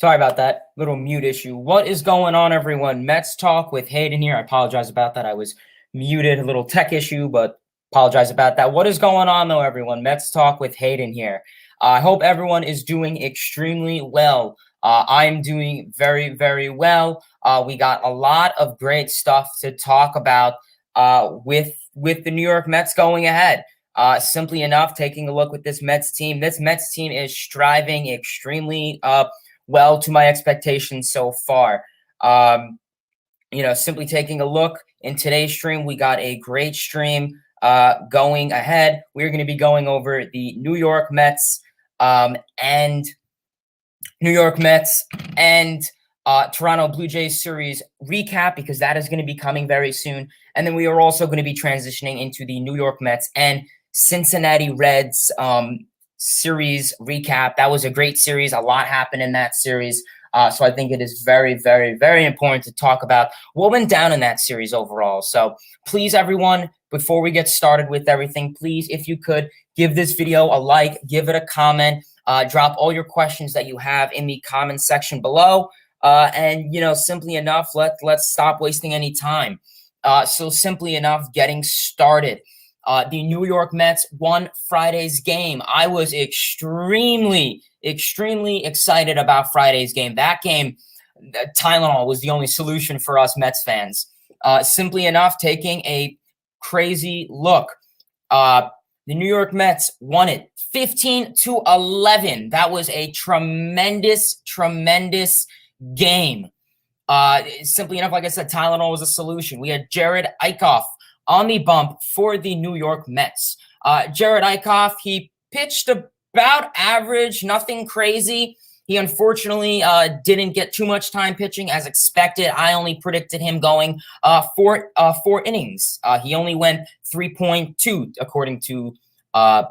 Sorry about that little mute issue. What is going on, everyone? Mets Talk with Hayden here. I apologize about that. I was muted, a little tech issue, but apologize about that. What is going on, though, everyone? Mets Talk with Hayden here. I hope everyone is doing extremely well. I'm doing very, very well. We got a lot of great stuff to talk about with the New York Mets going ahead. Simply enough, taking a look with this Mets team. This Mets team is striving extremely well to my expectations so far. Simply taking a look in today's stream, we got a great stream going ahead. We're going to be going over the New York Mets and Toronto Blue Jays series recap, because that is going to be coming very soon. And then we are also going to be transitioning into the New York Mets and Cincinnati Reds series recap. That was a great series. A lot happened in that series. So I think it is very, very, very important to talk about what went down in that series overall. So please, everyone, before we get started with everything, please, if you could, give this video a like, give it a comment, drop all your questions that you have in the comment section below. Simply enough, let's stop wasting any time. So simply enough, getting started. The New York Mets won Friday's game. I was extremely excited about Friday's game. That game, Tylenol was the only solution for us Mets fans. Simply enough, taking a crazy look. The New York Mets won it 15-11. That was a tremendous game. Simply enough, like I said, Tylenol was a solution. We had Jerad Eickhoff on the bump for the New York Mets. Jerad Eickhoff, he pitched about average, nothing crazy. He unfortunately didn't get too much time pitching as expected. I only predicted him going four innings. He only went 3.2 according to the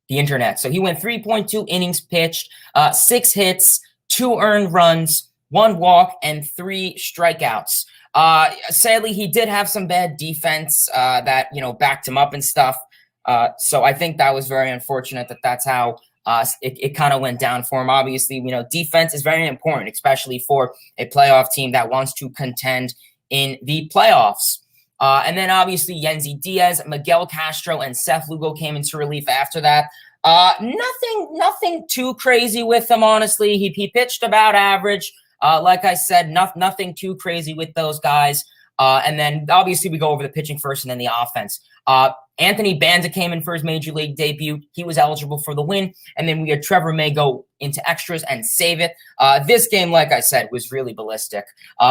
internet. So he went 3.2 innings pitched, 6 hits, 2 earned runs, 1 walk, and 3 strikeouts. Sadly, he did have some bad defense that, backed him up and stuff. So I think that was very unfortunate that's how it kind of went down for him. Obviously, defense is very important, especially for a playoff team that wants to contend in the playoffs. And then obviously Yennsy Diaz, Miguel Castro, and Seth Lugo came into relief after that. Nothing too crazy with him, honestly. He pitched about average. Like I said, nothing too crazy with those guys. And then obviously we go over the pitching first and then the offense. Anthony Banda came in for his major league debut. He was eligible for the win. And then we had Trevor May go into extras and save it. This game, like I said, was really ballistic.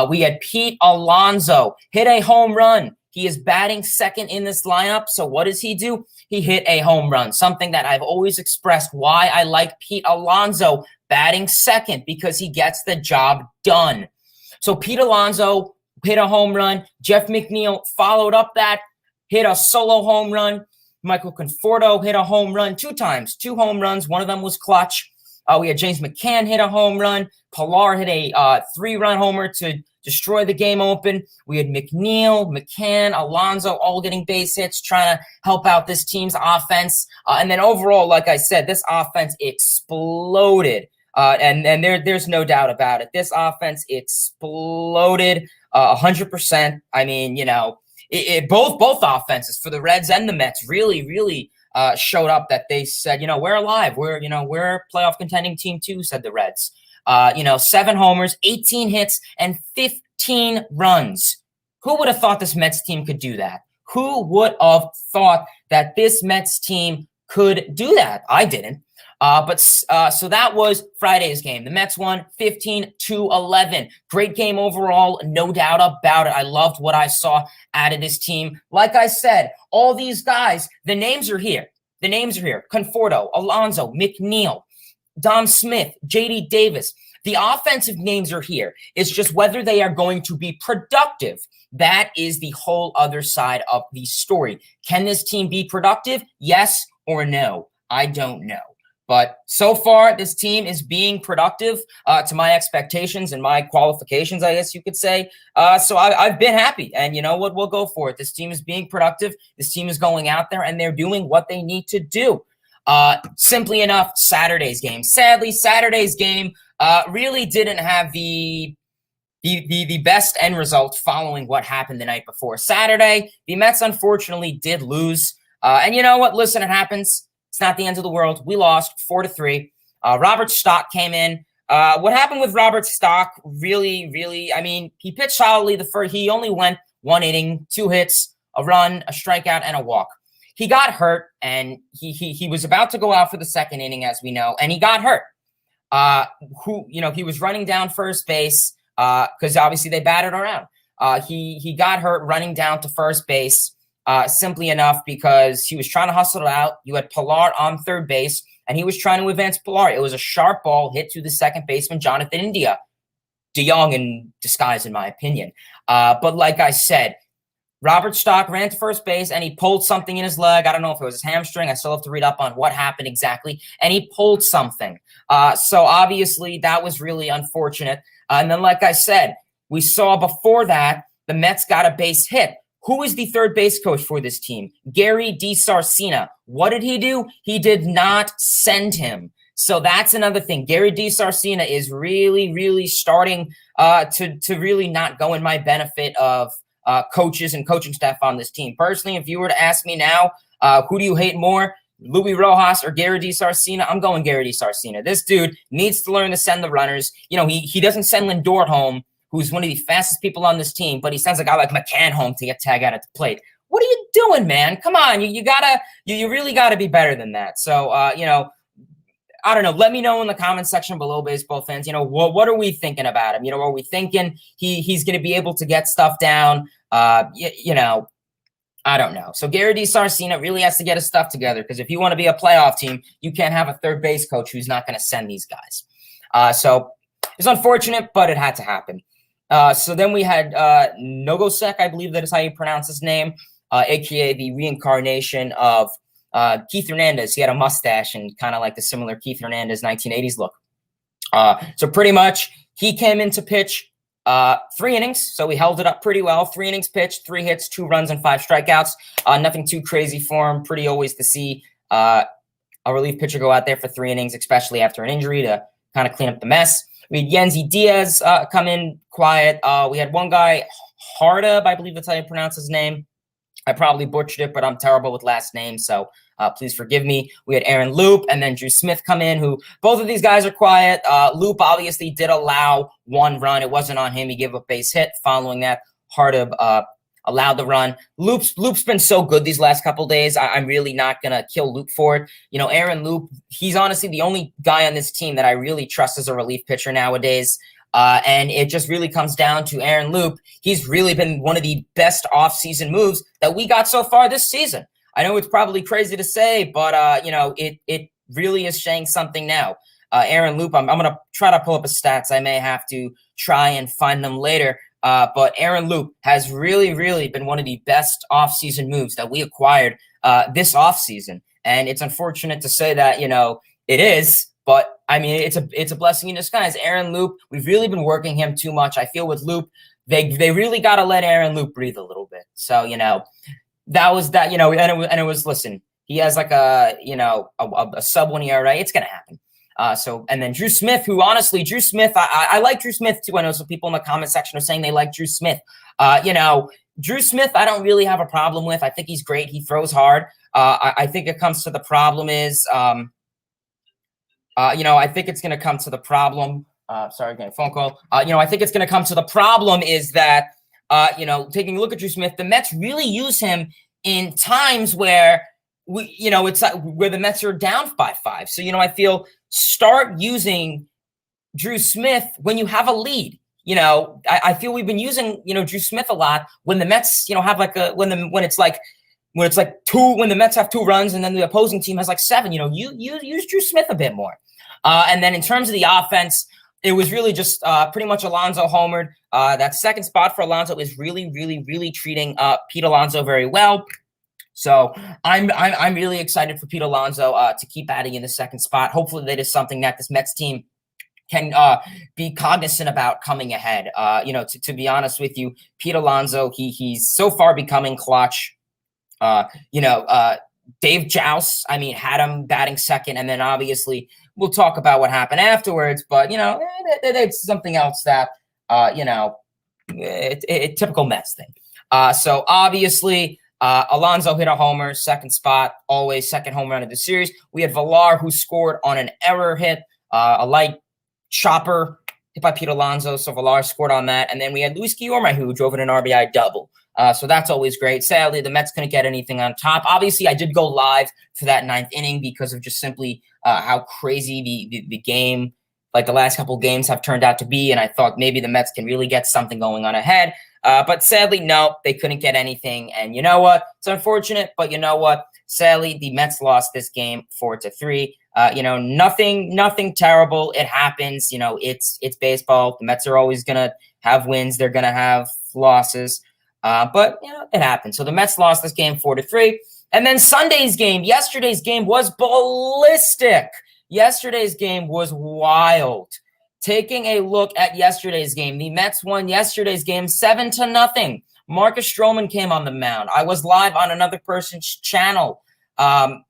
We had Pete Alonso hit a home run. He is batting second in this lineup. So what does he do? He hit a home run, something that I've always expressed why I like Pete Alonso batting second, because he gets the job done. So Pete Alonso hit a home run. Jeff McNeil followed up that, hit a solo home run. Michael Conforto hit a home run 2 times, 2 home runs. One of them was clutch. We had James McCann hit a home run. Pilar hit a 3-run homer to destroy the game open. We had McNeil, McCann, Alonso all getting base hits, trying to help out this team's offense. And then overall, like I said, this offense exploded. And there's no doubt about it. This offense exploded 100%. I mean, both offenses for the Reds and the Mets really showed up that they said, we're alive. We're a playoff contending team too, said the Reds. 7 homers, 18 hits, and 15 runs. Who would have thought this Mets team could do that? Who would have thought that this Mets team could do that? I didn't. So that was Friday's game. The Mets won 15-11. Great game overall, no doubt about it. I loved what I saw out of this team. Like I said, all these guys, the names are here. Conforto, Alonso, McNeil, Dom Smith, J.D. Davis. The offensive names are here. It's just whether they are going to be productive. That is the whole other side of the story. Can this team be productive? Yes or no? I don't know. But so far, this team is being productive to my expectations and my qualifications, I guess you could say. So I've been happy. And you know what? We'll go for it. This team is being productive. This team is going out there, and they're doing what they need to do. Simply enough, Saturday's game. Sadly, Saturday's game, really didn't have the best end result following what happened the night before. Saturday, the Mets unfortunately did lose. And you know what? Listen, it happens. It's not the end of the world. We lost 4-3. Robert Stock came in. What happened with Robert Stock really, I mean, he pitched solidly the first. He only went 1 inning, 2 hits, a run, a strikeout, and a walk. He got hurt, and he was about to go out for the second inning, as we know, and he got hurt. He was running down first base because obviously they batted around. He got hurt running down to first base simply enough because he was trying to hustle it out. You had Pilar on third base, and he was trying to advance Pilar. It was a sharp ball hit to the second baseman, Jonathan India. DeYoung in disguise, in my opinion. But like I said, Robert Stock ran to first base, and he pulled something in his leg. I don't know if it was his hamstring. I still have to read up on what happened exactly. And he pulled something. So obviously, that was really unfortunate. And then, like I said, we saw before that, the Mets got a base hit. Who is the third base coach for this team? Gary DiSarcina. What did he do? He did not send him. So that's another thing. Gary DiSarcina is really starting to really not go in my benefit of coaches and coaching staff on this team. Personally, if you were to ask me now, who do you hate more, Louis Rojas or Gary DiSarcina? I'm going Gary DiSarcina. This dude needs to learn to send the runners. You know, he doesn't send Lindor home, who's one of the fastest people on this team, but he sends a guy like McCann home to get tagged out at the plate. What are you doing, man? Come on, you really gotta be better than that. So I don't know. Let me know in the comment section below, baseball fans. What are we thinking about him? Are we thinking he's going to be able to get stuff down? I don't know. So Gary DiSarcina really has to get his stuff together, because if you want to be a playoff team, you can't have a third base coach who's not going to send these guys. So it's unfortunate, but it had to happen. So then we had Nogosek, I believe that is how you pronounce his name, aka the reincarnation of Keith Hernandez. He had a mustache and kind of like the similar Keith Hernandez 1980s look. So pretty much he came in to pitch 3 innings. So we held it up pretty well. 3 innings pitched, 3 hits, 2 runs, and 5 strikeouts. Nothing too crazy for him. Pretty always to see a relief pitcher go out there for 3 innings, especially after an injury, to kind of clean up the mess. We had Yennsy Diaz come in quiet. We had one guy, Hardub, I believe that's how you pronounce his name. I probably butchered it, but I'm terrible with last names, so please forgive me. We had Aaron Loop and then Drew Smith come in, who both of these guys are quiet. Loop obviously did allow 1 run. It wasn't on him. He gave a base hit. Following that, Hardub allowed the run. Loop's been so good these last couple days. I'm really not going to kill Loop for it. Aaron Loop, he's honestly the only guy on this team that I really trust as a relief pitcher nowadays. And it just really comes down to Aaron Loop. He's really been one of the best offseason moves that we got so far this season. I know it's probably crazy to say, but, it really is saying something now. Aaron Loop, I'm going to try to pull up his stats. I may have to try and find them later. But Aaron Loop has really been one of the best offseason moves that we acquired this offseason. And it's unfortunate to say that, it is. But, I mean, it's a blessing in disguise. Aaron Loop, we've really been working him too much. I feel with Loop, they really got to let Aaron Loop breathe a little bit. So, that was that, and it was, listen, he has like a sub 1 ERA. It's going to happen. And then Drew Smith, who honestly, I like Drew Smith too. I know some people in the comment section are saying they like Drew Smith. Drew Smith, I don't really have a problem with. I think he's great. He throws hard. I think it comes to the problem is, I think it's going to come to the problem. Sorry, getting a phone call. I think it's going to come to the problem is that, taking a look at Drew Smith, the Mets really use him in times where it's where the Mets are down by 5. So, I feel start using Drew Smith when you have a lead. I feel we've been using, Drew Smith a lot when the Mets, have like when the Mets have 2 runs and then the opposing team has like 7, you use Drew Smith a bit more. And then in terms of the offense, it was really just pretty much Alonso homered. That second spot for Alonso is really treating Pete Alonso very well. So I'm really excited for Pete Alonso to keep adding in the second spot. Hopefully that is something that this Mets team can be cognizant about coming ahead. To be honest with you, Pete Alonso, he's so far becoming clutch. Dave Joust, I mean, had him batting second, and then obviously we'll talk about what happened afterwards. But it's something else that typical Mets thing. So obviously, Alonso hit a homer, second spot, always second home run of the series. We had Villar, who scored on an error hit, a light chopper hit by Pete Alonso. So Villar scored on that. And then we had Luis Guillorme, who drove in an RBI double. So that's always great. Sadly, the Mets couldn't get anything on top. Obviously, I did go live for that ninth inning because of just simply how crazy the game, like the last couple of games, have turned out to be. And I thought maybe the Mets can really get something going on ahead. But sadly, no, they couldn't get anything. And you know what? It's unfortunate, but you know what? Sadly, the Mets lost this game 4-3. Nothing terrible. It happens. It's baseball. The Mets are always going to have wins. They're going to have losses. But it happened. So the Mets lost this game 4-3. And then yesterday's game was ballistic. Yesterday's game was wild. Taking a look at yesterday's game, the Mets won yesterday's game 7-0. Marcus Stroman came on the mound. I was live on another person's channel. And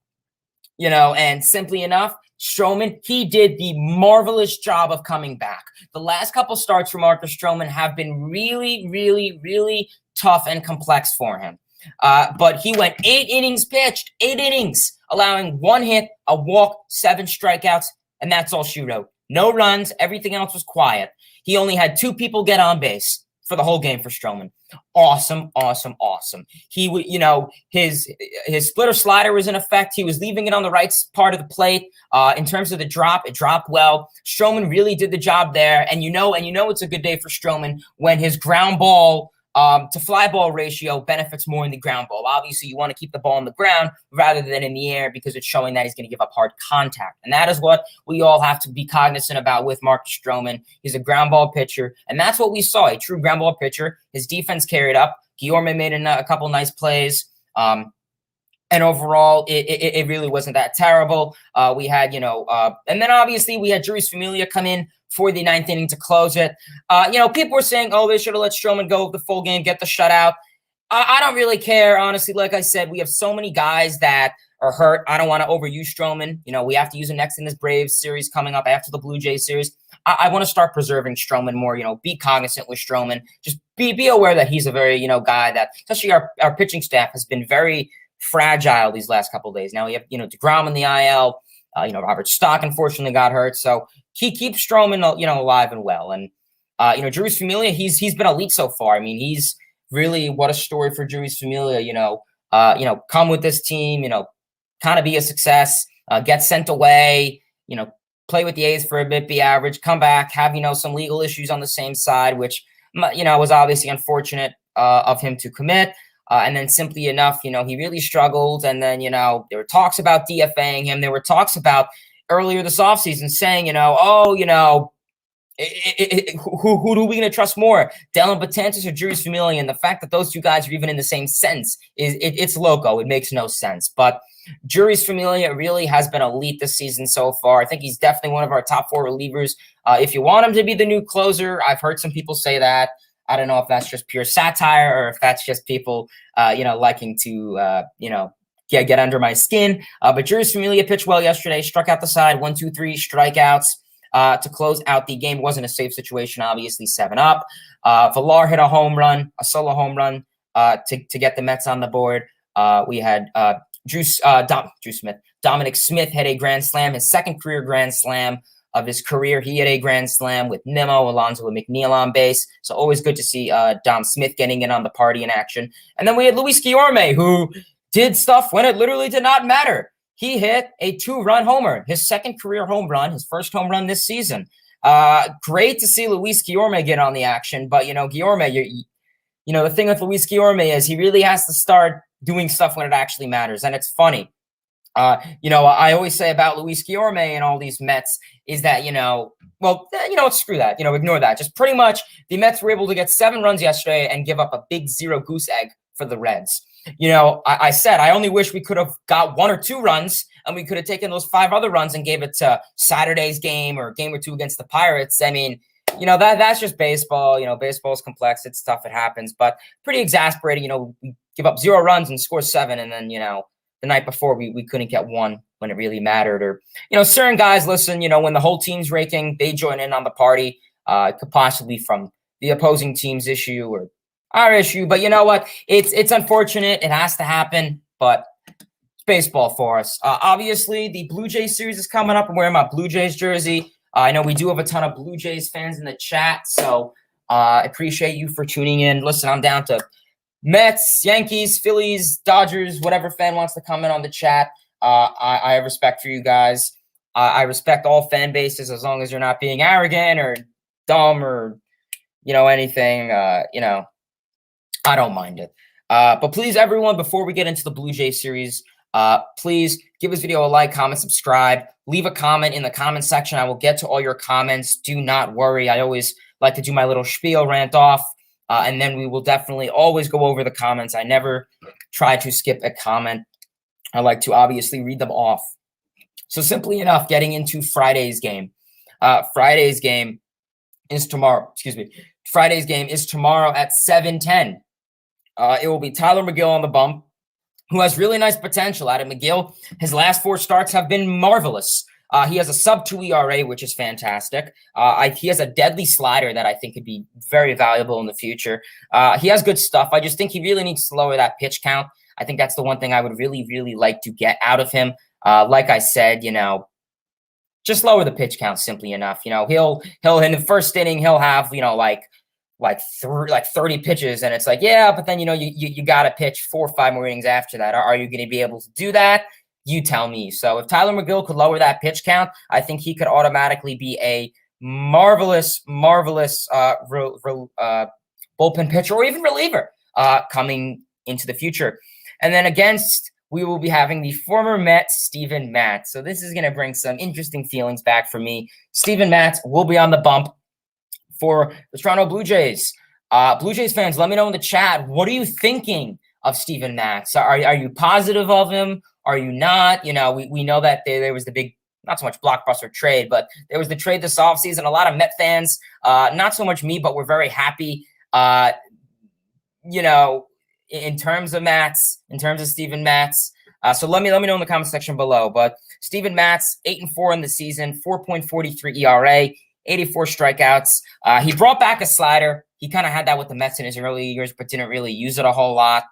simply enough, Stroman, he did the marvelous job of coming back. The last couple starts for Marcus Stroman have been really, really, really tough and complex for him. But he went 8 innings pitched, 8 innings, allowing 1 hit, a walk, 7 strikeouts, and that's all she wrote. No runs. Everything else was quiet. He only had 2 people get on base for the whole game for Stroman. Awesome. He, his splitter slider was in effect. He was leaving it on the right part of the plate. In terms of the drop, it dropped well. Stroman really did the job there. And it's a good day for Stroman when his ground ball to fly ball ratio benefits more in the ground ball. Obviously, you want to keep the ball on the ground rather than in the air because it's showing that he's going to give up hard contact. And that is what we all have to be cognizant about with Marcus Stroman. He's a ground ball pitcher, and that's what we saw, a true ground ball pitcher. His defense carried up. Guillorme made a couple nice plays. And overall, it really wasn't that terrible. We had, and then obviously we had Jeurys Familia come in for the 9th inning to close it. People were saying, they should have let Stroman go the full game, get the shutout. I don't really care, honestly. Like I said, we have so many guys that are hurt. I don't want to overuse Stroman. We have to use him next in this Braves series coming up after the Blue Jays series. I want to start preserving Stroman more, be cognizant with Stroman. Just be aware that he's a very, guy that, especially our pitching staff has been very fragile these last couple of days. Now we have, DeGrom in the IL. Robert Stock unfortunately got hurt. So he keeps Stroman, alive and well. And, Jeurys Familia, he's been elite so far. I mean, he's really, what a story for Jeurys Familia, come with this team, kind of be a success, get sent away, play with the A's for a bit, be average, come back, have, some legal issues on the same side, which, was obviously unfortunate of him to commit. And then simply enough, he really struggled. And then, there were talks about DFAing him. There were talks about earlier this offseason saying, who are we going to trust more? Dellin Betances or Jeurys Familia? And the fact that those two guys are even in the same sentence, it's loco. It makes no sense. But Jeurys Familia really has been elite this season so far. I think he's definitely one of our top 4 relievers. If you want him to be the new closer, I've heard some people say that. I don't know if that's just pure satire or if that's just people, liking to, get under my skin. But Jeurys Familia pitched well yesterday, struck out the side, 1, 2, 3 strikeouts to close out the game. It wasn't a safe situation, obviously, 7-up. Villar hit a home run, a solo home run to get the Mets on the board. We had Dominic Smith had a grand slam, his second career grand slam of his career. He had a grand slam with Nimmo, Alonso, and McNeil on base. So always good to see Dom Smith getting in on the party in action. And then we had Luis Guillorme, who did stuff when it literally did not matter. He hit a 2-run homer, his second career home run, his first home run this season. Great to see Luis Guillorme get on the action. But, Guillorme, the thing with Luis Guillorme is he really has to start doing stuff when it actually matters. And it's funny. I always say about Luis Guillorme and all these Mets is that, screw that, ignore that. Just pretty much the Mets were able to get 7 runs yesterday and give up a big 0 goose egg for the Reds. I said, I only wish we could have got 1 or 2 runs and we could have taken those 5 other runs and gave it to Saturday's game or game or 2 against the Pirates. I mean, that's just baseball. Baseball's complex. It's tough. It happens, but pretty exasperating. We give up 0 runs and score 7. And then, the night before we couldn't get one when it really mattered. Or, certain guys, listen, when the whole team's raking, they join in on the party. It could possibly from the opposing team's issue or our issue. But you know what? It's unfortunate. It has to happen. But it's baseball for us. Obviously, the Blue Jays series is coming up. I'm wearing my Blue Jays jersey. I know we do have a ton of Blue Jays fans in the chat. So I appreciate you for tuning in. Listen, I'm down to Mets, Yankees, Phillies, Dodgers, whatever fan wants to comment on the chat. I have respect for you guys. I respect all fan bases as long as you're not being arrogant or dumb or, anything. I don't mind it. But please, everyone, before we get into the Blue Jays series, please give this video a like, comment, subscribe, leave a comment in the comment section. I will get to all your comments. Do not worry. I always like to do my little spiel rant off. And then we will definitely always go over the comments. I never try to skip a comment. I like to obviously read them off. So simply enough, getting into Friday's game. Friday's game is tomorrow. Friday's game is tomorrow at 7:10. It will be Tyler McGill on the bump, who has really nice potential. Adam McGill, his last 4 starts have been marvelous. He has a sub-2 ERA, which is fantastic. He has a deadly slider that I think could be very valuable in the future. He has good stuff. I just think he really needs to lower that pitch count. I think that's the one thing I would really, really like to get out of him. Like I said, just lower the pitch count simply enough. He'll in the first inning, he'll have, like 30 pitches, and it's like, yeah, but then, you got to pitch 4 or 5 more innings after that. Are you going to be able to do that? You tell me. So if Tyler McGill could lower that pitch count, I think he could automatically be a marvelous bullpen pitcher or even reliever coming into the future. And then against, we will be having the former Met, Steven Matz. So this is going to bring some interesting feelings back for me. Steven Matz will be on the bump for the Toronto Blue Jays. Blue Jays fans, let me know in the chat. What are you thinking of Steven Matz? Are you positive of him? Are you not? We know that there was the big, not so much blockbuster trade, but there was the trade this offseason. A lot of Met fans, not so much me, but we're very happy, in terms of Matz, in terms of Steven Matz. So let me know in the comment section below. But Steven Matz, 8-4 in the season, 4.43 ERA, 84 strikeouts. He brought back a slider. He kind of had that with the Mets in his early years, but didn't really use it a whole lot.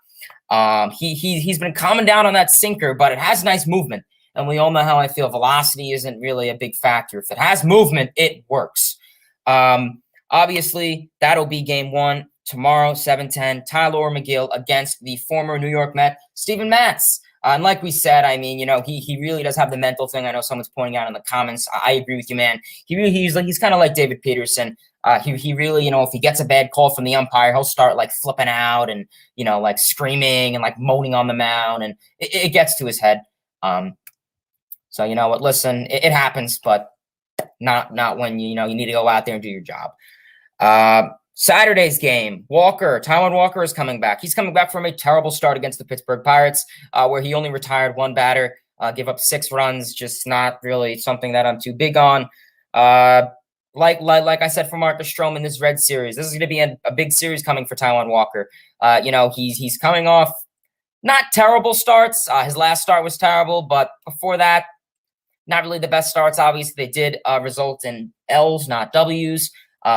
He's been calming down on that sinker, but it has nice movement. And we all know how I feel. Velocity isn't really a big factor. If it has movement, it works. Obviously, that'll be game 1 tomorrow, 7:10. Tyler McGill against the former New York Met, Steven Matz. And like we said, I mean, he really does have the mental thing. I know someone's pointing out in the comments. I agree with you, man. He's kind of like David Peterson. He really, if he gets a bad call from the umpire, he'll start like flipping out and, like screaming and like moaning on the mound, and it gets to his head. So you know what, listen, it happens, but not when you need to go out there and do your job. Saturday's game, Taijuan Walker is coming back. He's coming back from a terrible start against the Pittsburgh Pirates, where he only retired 1 batter, gave up 6 runs, just not really something that I'm too big on. Like I said for Marcus Stroman, this Red Series, this is going to be a big series coming for Taijuan Walker. He's coming off not terrible starts. His last start was terrible, but before that, not really the best starts. Obviously, they did result in L's, not W's.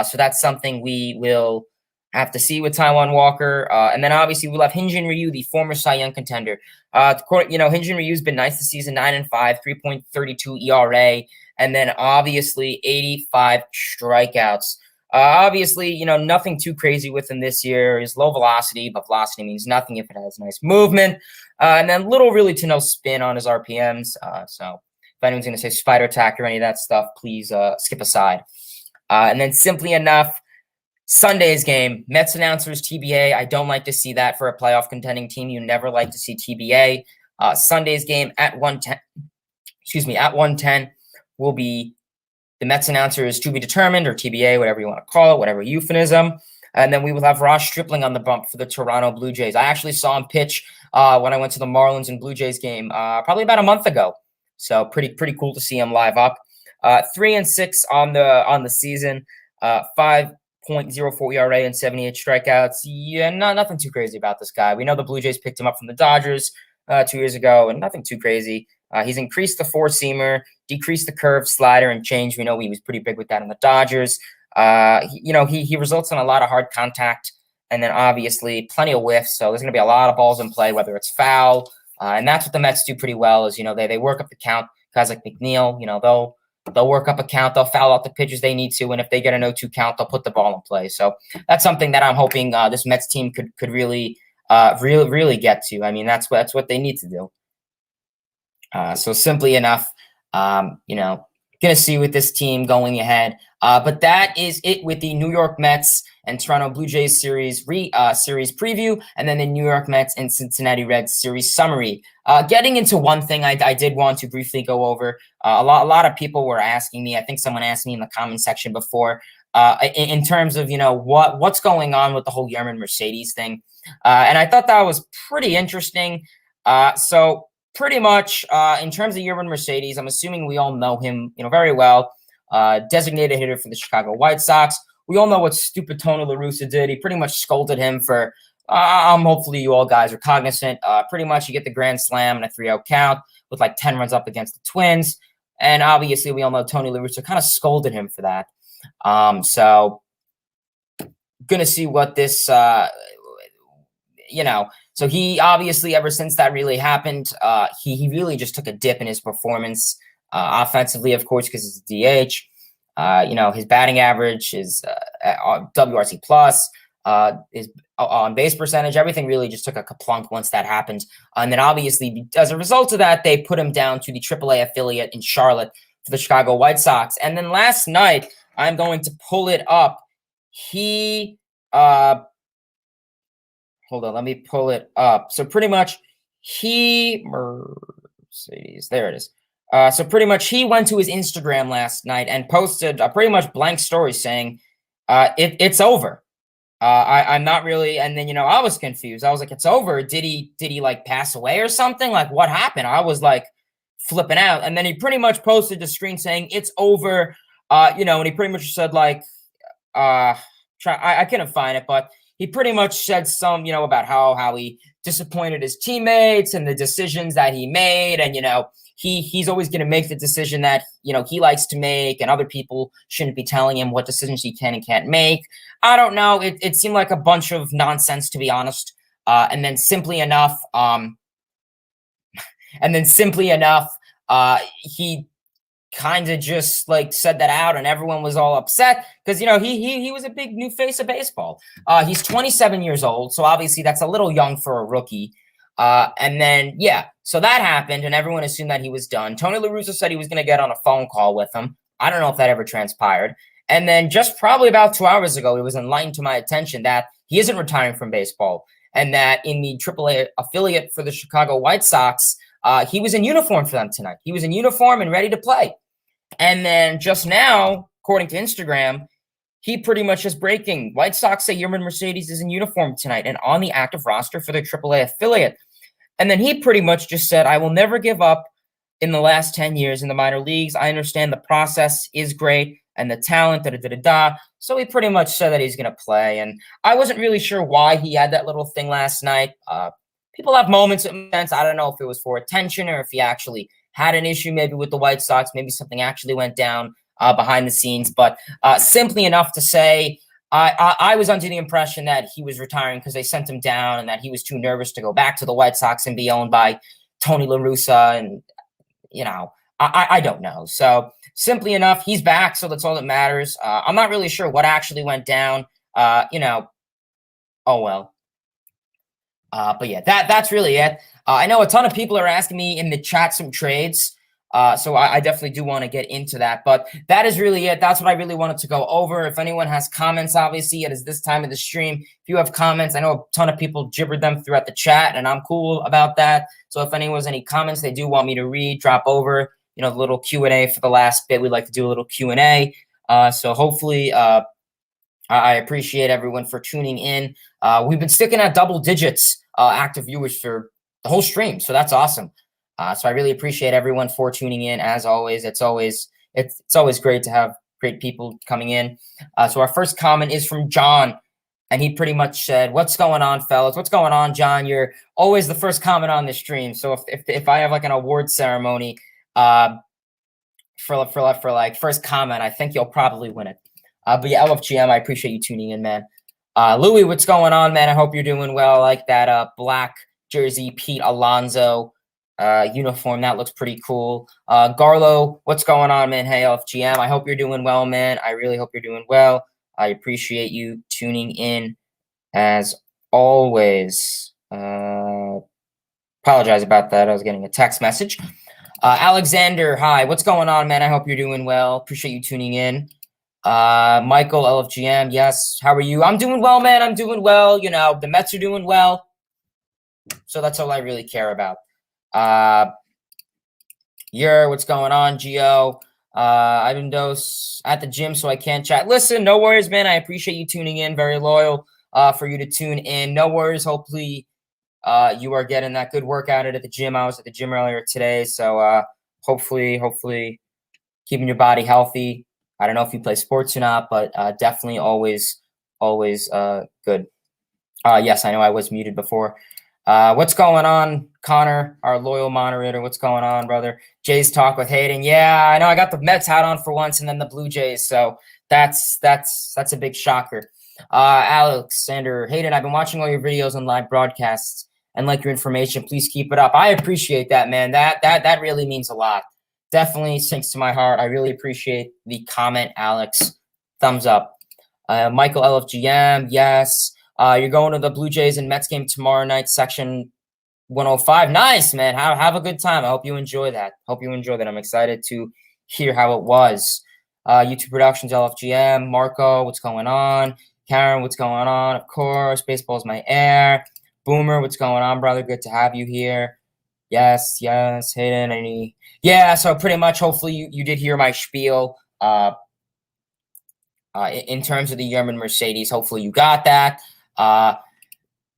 So that's something we will have to see with Taijuan Walker. And then obviously we'll have Hyun-Jin Ryu, the former Cy Young contender. Hyun-Jin Ryu's been nice this season, 9-5, 3.32 ERA. And then obviously 85 strikeouts. Obviously, nothing too crazy with him this year. His low velocity, but velocity means nothing if it has nice movement. And then little really to no spin on his RPMs. So if anyone's going to say spider tack or any of that stuff, please skip aside. And then simply enough, Sunday's game, Mets announcers TBA. I don't like to see that for a playoff contending team. You never like to see TBA. Sunday's game at 1:10. At 1:10 will be the Mets announcers to be determined, or TBA, whatever you want to call it, whatever euphemism. And then we will have Ross Stripling on the bump for the Toronto Blue Jays. I actually saw him pitch when I went to the Marlins and Blue Jays game probably about a month ago. So pretty cool to see him live up. 3-6 on the season, 5.04 ERA and 78 strikeouts. Yeah, nothing too crazy about this guy. We know the Blue Jays picked him up from the Dodgers. 2 years ago, and nothing too crazy. He's increased the four-seamer, decreased the curve, slider, and change. We know he was pretty big with that in the Dodgers. He results in a lot of hard contact, and then obviously plenty of whiffs. So there's going to be a lot of balls in play, whether it's foul, and that's what the Mets do pretty well. Is they work up the count. Guys like McNeil, they'll work up a count. They'll foul out the pitches they need to, and if they get a 0-2 count, they'll put the ball in play. So that's something that I'm hoping this Mets team could really get to. I mean, that's what they need to do. So simply enough, gonna see with this team going ahead. But that is it with the New York Mets and Toronto Blue Jays series preview, and then the New York Mets and Cincinnati Reds series summary. Getting into one thing I did want to briefly go over. A lot of people were asking me. I think someone asked me in the comment section before, in terms of what's going on with the whole Yermin Mercades thing, and I thought that was pretty interesting. So pretty much in terms of Yermin Mercades, I'm assuming we all know him, very well. Designated hitter for the Chicago White Sox. We all know what stupid Tony La Russa did. He pretty much scolded him for, hopefully you all guys are cognizant. Pretty much you get the grand slam and a 3-0 count with like 10 runs up against the Twins. And obviously we all know Tony La Russa kind of scolded him for that. So going to see what this, so he obviously, ever since that really happened, he really just took a dip in his performance offensively, of course, because it's DH. His batting average is WRC plus, his on base percentage, everything really just took a kaplunk once that happened. And then obviously, as a result of that, they put him down to the AAA affiliate in Charlotte for the Chicago White Sox. And then last night, I'm going to pull it up. Hold on, let me pull it up. So pretty much Mercedes, there it is. So pretty much he went to his Instagram last night and posted a pretty much blank story saying, it's over. I'm not really, and then, I was confused. I was like, it's over. Did he like pass away or something? Like what happened? I was like flipping out. And then he pretty much posted the screen saying it's over. And he pretty much said like, I couldn't find it, but he pretty much said some, about how he disappointed his teammates and the decisions that he made. And, he's always going to make the decision that, he likes to make, and other people shouldn't be telling him what decisions he can and can't make. I don't know. It seemed like a bunch of nonsense, to be honest. And then simply enough, he kind of just like said that out, and everyone was all upset because he was a big new face of baseball. He's 27 years old, so obviously that's a little young for a rookie. And then so that happened, and everyone assumed that he was done. Tony La Russa said he was going to get on a phone call with him. I don't know if that ever transpired. And then just probably about 2 hours ago, it was enlightened to my attention that he isn't retiring from baseball, and that in the AAA affiliate for the Chicago White Sox, he was in uniform for them tonight. He was in uniform and ready to play. And then just now, according to Instagram, he pretty much is breaking. White Sox say Yermin Mercades is in uniform tonight and on the active roster for their AAA affiliate. And then he pretty much just said, I will never give up in the last 10 years in the minor leagues. I understand the process is great and the talent, So he pretty much said that he's going to play. And I wasn't really sure why he had that little thing last night. People have moments of sense. I don't know if it was for attention or if he actually had an issue maybe with the White Sox. Maybe something actually went down behind the scenes. But simply enough to say, I was under the impression that he was retiring because they sent him down and that he was too nervous to go back to the White Sox and be owned by Tony La Russa. And, I don't know. So simply enough, he's back. So that's all that matters. I'm not really sure what actually went down. Oh, well. But yeah, that's really it. I know a ton of people are asking me in the chat some trades. So I definitely do want to get into that, but that is really it. That's what I really wanted to go over. If anyone has comments, obviously it is this time of the stream. If you have comments, I know a ton of people gibbered them throughout the chat, and I'm cool about that. So if anyone has any comments they do want me to read, drop over, the little Q&A for the last bit. We'd like to do a little Q&A. So hopefully, I appreciate everyone for tuning in. We've been sticking at double digits active viewers for the whole stream. So that's awesome. So I really appreciate everyone for tuning in. As always, it's always great to have great people coming in. So our first comment is from John. and he pretty much said, "What's going on, fellas? What's going on, John? You're always the first comment on the stream. So if I have like an award ceremony, for like first comment, I think you'll probably win it. But yeah, LFGM, I appreciate you tuning in, man. Louis, what's going on, man? I hope you're doing well. I like that black jersey Pete Alonso uniform. That looks pretty cool. Garlo, what's going on, man? Hey, LFGM, I hope you're doing well, man. I really hope you're doing well. I appreciate you tuning in as always. Apologize about that. I was getting a text message. Alexander, hi. What's going on, man? I hope you're doing well. Appreciate you tuning in. Michael, LFGM, yes. How are you? I'm doing well, man. I'm doing well. You know, the Mets are doing well. So that's all I really care about. What's going on, Gio? I've been at the gym, so I can't chat. Listen, no worries, man. I appreciate you tuning in. Very loyal for you to tune in. No worries. Hopefully, you are getting that good workout at the gym. I was at the gym earlier today, so hopefully keeping your body healthy. I don't know if you play sports or not, but definitely always good. Yes, I know I was muted before. What's going on, Connor, our loyal moderator? What's going on, brother? Jays talk with Hayden. Yeah, I know I got the Mets hat on for once and then the Blue Jays, so that's a big shocker. Alexander, Hayden, I've been watching all your videos on live broadcasts and like your information. Please keep it up. I appreciate that, man. That really means a lot. Definitely sinks to my heart. I really appreciate the comment, Alex. Thumbs up. Michael LFGM, yes. You're going to the Blue Jays and Mets game tomorrow night, section 105. Nice, man. Have a good time. I hope you enjoy that. I'm excited to hear how it was. YouTube Productions, LFGM. Marco, what's going on? Karen, what's going on? Of course. Baseball's my air. Boomer, what's going on, brother? Good to have you here. Yes. Hayden, yeah, so pretty much, hopefully you did hear my spiel in terms of the Yermin Mercades. Hopefully you got that.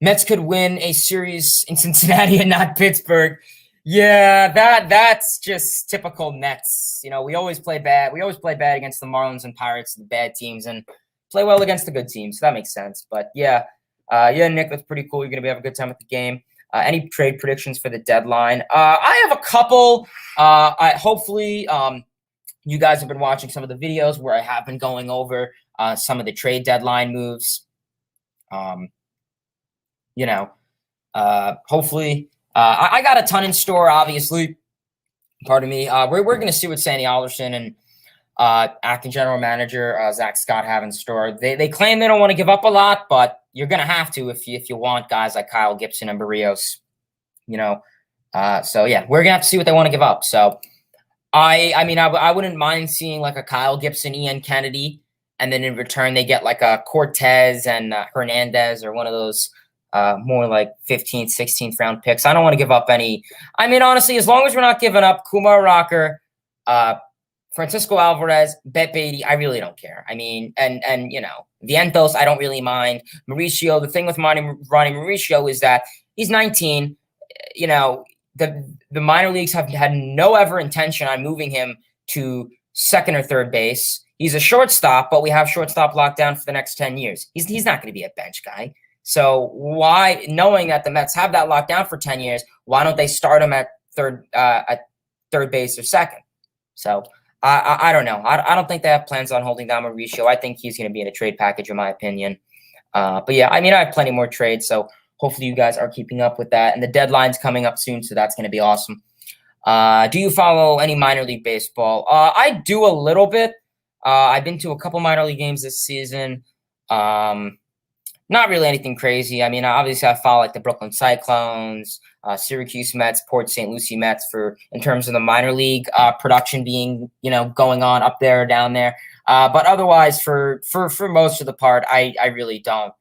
Mets could win a series in Cincinnati and not Pittsburgh. Yeah, that's just typical Mets. You know, we always play bad. We always play bad against the Marlins and Pirates, the bad teams, and play well against the good teams. So that makes sense. But yeah, Nick, that's pretty cool. You're going to have a good time with the game. Any trade predictions for the deadline? I have a couple. Hopefully, you guys have been watching some of the videos where I have been going over some of the trade deadline moves. Hopefully, I got a ton in store, obviously. Pardon me. We're going to see what Sandy Alderson and acting general manager Zach Scott have in store. They claim they don't want to give up a lot, but you're going to have to if you want guys like Kyle Gibson and Barrios. So yeah, we're going to have to see what they want to give up. So I wouldn't mind seeing like a Kyle Gibson, Ian Kennedy, and then in return they get like a Cortez and Hernandez or one of those more like 15th, 16th round picks. I don't want to give up any. I mean, honestly, as long as we're not giving up Kumar Rocker, Francisco Alvarez, Bet Beatty, I really don't care. I mean, and Vientos, I don't really mind. Mauricio, the thing with Ronnie Mauricio is that he's 19. The minor leagues have had no ever intention on moving him to second or third base. He's a shortstop, but we have shortstop locked down for the next 10 years. He's not going to be a bench guy. So why, knowing that the Mets have that locked down for 10 years, why don't they start him at third base or second? So I don't know. I don't think they have plans on holding down Mauricio. I think he's going to be in a trade package, in my opinion. But yeah, I mean, I have plenty more trades, so hopefully you guys are keeping up with that. And the deadline's coming up soon, so that's going to be awesome. Do you follow any minor league baseball? I do a little bit. I've been to a couple minor league games this season. Not really anything crazy. I mean, obviously I follow like the Brooklyn Cyclones, Syracuse Mets, Port St. Lucie Mets in terms of the minor league production being, going on up there or down there. But otherwise, for most of the part, I really don't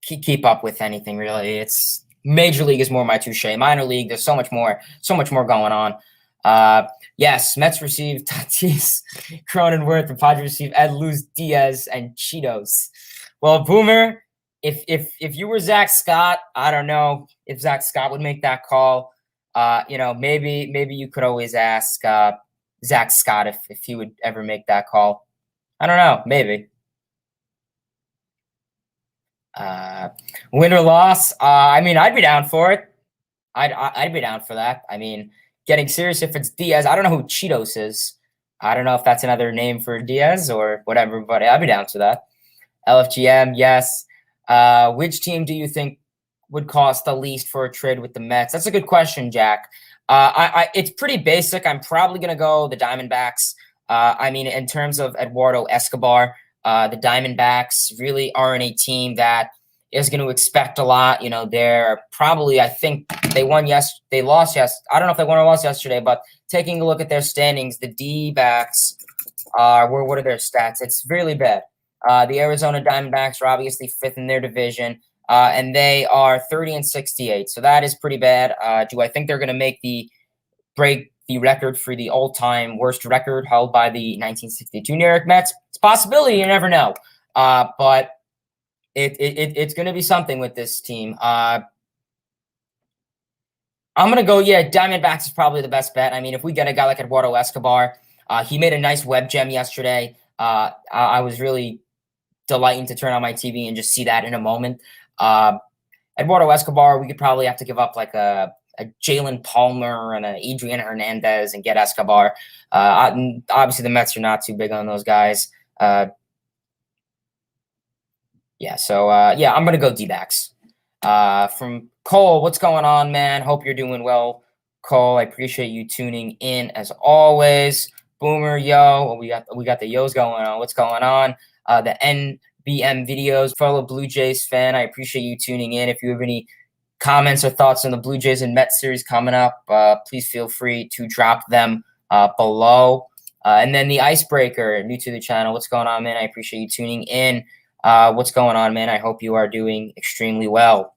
keep up with anything really. It's major league is more my touche. Minor league, there's so much more going on. Yes, Mets received Tatis, Cronenworth, and Padres received Ed Luz, Diaz, and Cheetos. Well, Boomer, if you were Zach Scott, I don't know if Zach Scott would make that call. Maybe you could always ask Zach Scott if he would ever make that call. I don't know, maybe. Uh, win or loss? I mean, I'd be down for it. I'd be down for that. I mean, getting serious, if it's Diaz, I don't know who Cheetos is. I don't know if that's another name for Diaz or whatever, but I'd be down for that. LFGM, yes. Which team do you think would cost the least for a trade with the Mets? That's a good question, Jack. It's pretty basic. I'm probably gonna go the Diamondbacks. I mean, in terms of Eduardo Escobar, the Diamondbacks really aren't a team that is going to expect a lot. You know, they're probably, I think they lost I don't know if they won or lost yesterday, but taking a look at their standings, the D-backs what are their stats? It's really bad. The Arizona Diamondbacks are obviously fifth in their division, and they are 30-68. So that is pretty bad. Do I think they're going to break the record for the all-time worst record held by the 1962 New York Mets? It's a possibility. You never know. But it's going to be something with this team. I'm going to go, Diamondbacks is probably the best bet. I mean, if we get a guy like Eduardo Escobar, he made a nice web gem yesterday. I was really delighting to turn on my TV and just see that in a moment. Eduardo Escobar, we could probably have to give up like a Jalen Palmer and an Adrian Hernandez and get Escobar. Obviously, the Mets are not too big on those guys. I'm going to go D-backs. From Cole, what's going on, man? Hope you're doing well, Cole. I appreciate you tuning in as always. Boomer, yo, we got the yos going on. What's going on? The NBM videos, fellow Blue Jays fan. I appreciate you tuning in. If you have any comments or thoughts on the Blue Jays and Mets series coming up, please feel free to drop them below. And then the icebreaker, new to the channel. What's going on, man? I appreciate you tuning in. What's going on, man? I hope you are doing extremely well.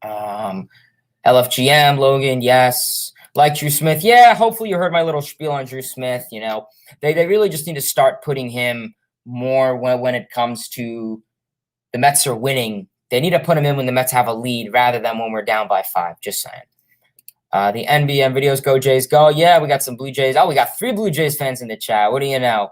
LFGM, Logan, yes. Like Drew Smith, yeah, hopefully you heard my little spiel on Drew Smith. You know, they really just need to start putting him more when it comes to the Mets are winning. They need to put him in when the Mets have a lead rather than when we're down by 5. Just saying. The NBM videos, go Jays, go. Yeah, we got some Blue Jays. Oh, we got 3 Blue Jays fans in the chat. What do you know?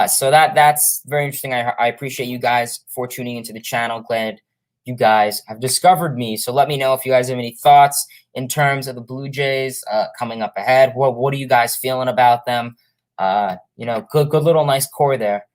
So that's very interesting. I appreciate you guys for tuning into the channel. Glad you guys have discovered me. So let me know if you guys have any thoughts in terms of the Blue Jays coming up ahead. What are you guys feeling about them? Good little nice core there.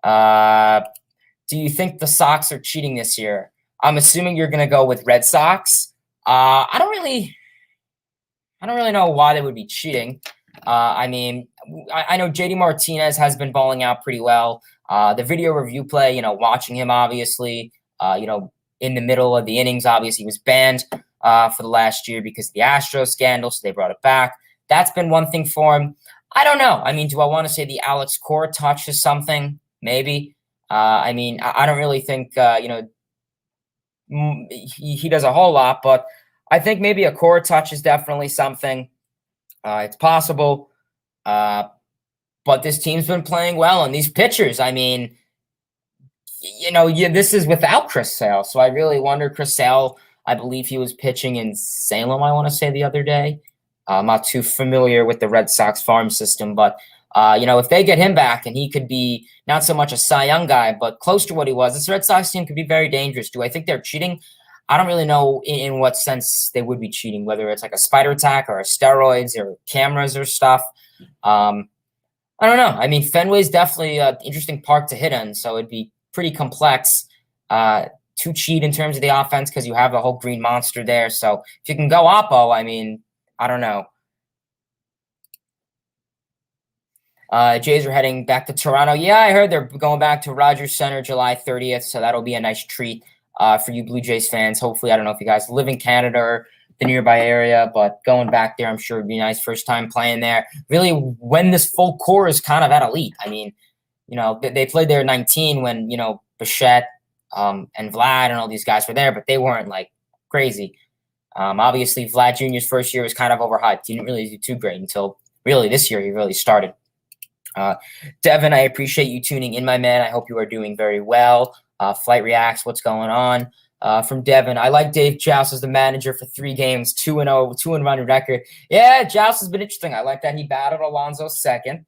Do you think the Sox are cheating this year? I'm assuming you're going to go with Red Sox. I don't really know why they would be cheating. I mean, I know JD Martinez has been balling out pretty well. The video review play, watching him obviously, in the middle of the innings, obviously he was banned for the last year because of the Astros scandal, so they brought it back. That's been one thing for him. I don't know. I mean, do I want to say the Alex Cora touch is something? Maybe. I mean, I don't really think, he does a whole lot, but I think maybe a Cora touch is definitely something. It's possible. But this team's been playing well, and these pitchers, I mean, this is without Chris Sale. So I really wonder, Chris Sale, I believe he was pitching in Salem, I want to say, the other day. I'm not too familiar with the Red Sox farm system, but, if they get him back and he could be not so much a Cy Young guy, but close to what he was, this Red Sox team could be very dangerous. Do I think they're cheating? I don't really know in what sense they would be cheating, whether it's like a spider attack or steroids or cameras or stuff. I don't know. I mean, Fenway's definitely an interesting park to hit in, so it'd be pretty complex to cheat in terms of the offense because you have the whole green monster there. So if you can go Oppo, I mean, I don't know. Jays are heading back to Toronto. Yeah, I heard they're going back to Rogers Center July 30th, so that'll be a nice treat for you Blue Jays fans. Hopefully, I don't know if you guys live in Canada or the nearby area, but going back there, I'm sure it'd be nice. First time playing there. Really, when this full core is kind of at elite. I mean, they played there at 19 when, Bichette and Vlad and all these guys were there, but they weren't like crazy. Obviously, Vlad Jr.'s first year was kind of overhyped. He didn't really do too great until really this year he really started. Devin, I appreciate you tuning in, my man. I hope you are doing very well. Flight Reacts, what's going on? From Devin, I like Dave Joust as the manager for 3 games, 2-0, 2-1 record. Yeah, Joust has been interesting. I like that he battled Alonso second.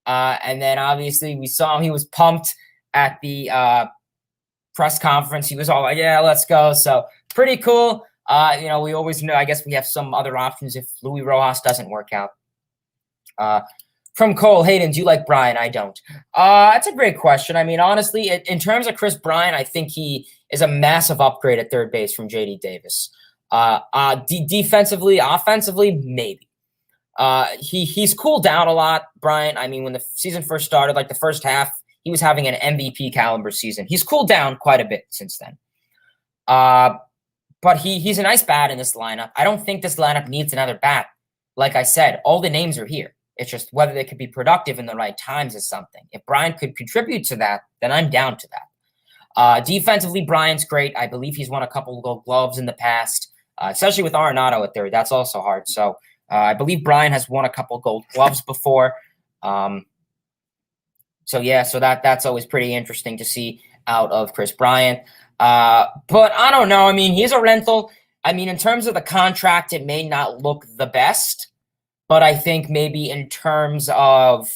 And then obviously we saw him. He was pumped at the press conference, he was all like, yeah, let's go. So pretty cool. We always know, I guess we have some other options if Luis Rojas doesn't work out. From Cole Hayden, do you like Brian? I don't. That's a great question. I mean, honestly, in terms of Chris Bryant, I think he is a massive upgrade at third base from JD Davis. Defensively, offensively, maybe. He's cooled down a lot, Bryant. I mean, when the season first started, like the first half, he was having an MVP caliber season. He's cooled down quite a bit since then. But he's a nice bat in this lineup. I don't think this lineup needs another bat. Like I said, all the names are here. It's just whether they could be productive in the right times is something. If Brian could contribute to that, then I'm down to that. Defensively, Brian's great. I believe he's won a couple of Gold Gloves in the past, especially with Arenado at third. That's also hard. So I believe Brian has won a couple of Gold Gloves before. So that's always pretty interesting to see out of Chris Bryant. But I don't know. I mean, he's a rental. I mean, in terms of the contract, it may not look the best. But I think maybe in terms of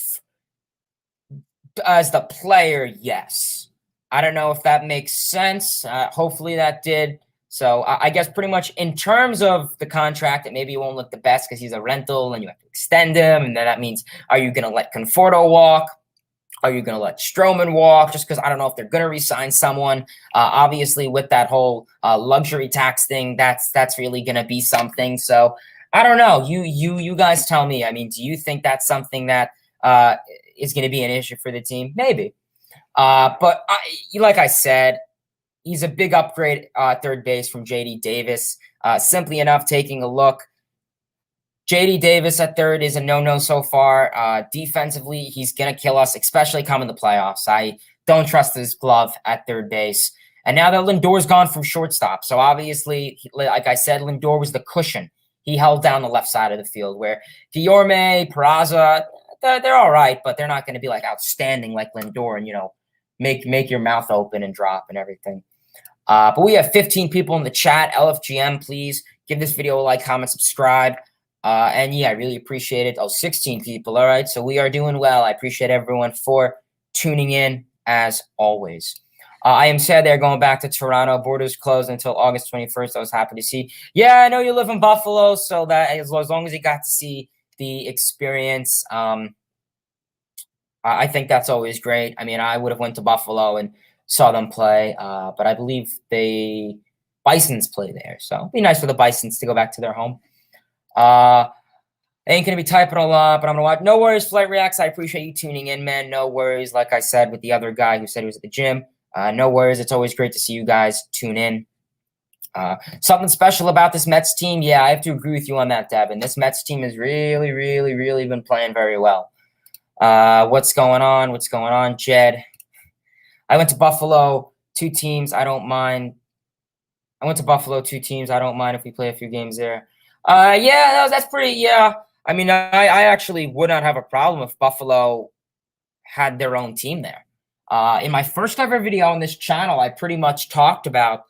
as the player, yes. I don't know if that makes sense. Hopefully that did. So I guess pretty much in terms of the contract, it maybe won't look the best because he's a rental and you have to extend him. And then that means, are you going to let Conforto walk? Are you going to let Stroman walk? Just because I don't know if they're going to re-sign someone. Obviously, with that whole luxury tax thing, that's really going to be something. So I don't know. You guys tell me. I mean, do you think that's something that is going to be an issue for the team? Maybe. But like I said, he's a big upgrade third base from JD Davis. Simply enough, taking a look, JD Davis at third is a no-no so far. Defensively, he's going to kill us, especially come in the playoffs. I don't trust his glove at third base. And now that Lindor's gone from shortstop. So obviously, like I said, Lindor was the cushion. He held down the left side of the field where Guillorme, Peraza, they're all right, but they're not going to be like outstanding like Lindor and, make your mouth open and drop and everything. But we have 15 people in the chat. LFGM, please give this video a like, comment, subscribe. And yeah, I really appreciate it. 16 people. All right. So we are doing well. I appreciate everyone for tuning in as always. I am sad they're going back to Toronto. Borders closed until August 21st. I was happy to see. Yeah, I know you live in Buffalo, so that as long as you got to see the experience, I think that's always great. I mean, I would have went to Buffalo and saw them play, but I believe Bisons play there. So it'd be nice for the Bisons to go back to their home. Ain't going to be typing a lot, but I'm going to watch. No worries, Flight Reacts. I appreciate you tuning in, man. No worries. Like I said with the other guy who said he was at the gym. No worries. It's always great to see you guys tune in. Something special about this Mets team. Yeah, I have to agree with you on that, Devin. This Mets team has really, really, really been playing very well. What's going on? What's going on, Jed? I went to Buffalo, 2 teams. I don't mind. I went to Buffalo, 2 teams. I don't mind if we play a few games there. Yeah, that's pretty, yeah. I mean, I actually would not have a problem if Buffalo had their own team there. In my first ever video on this channel, I pretty much talked about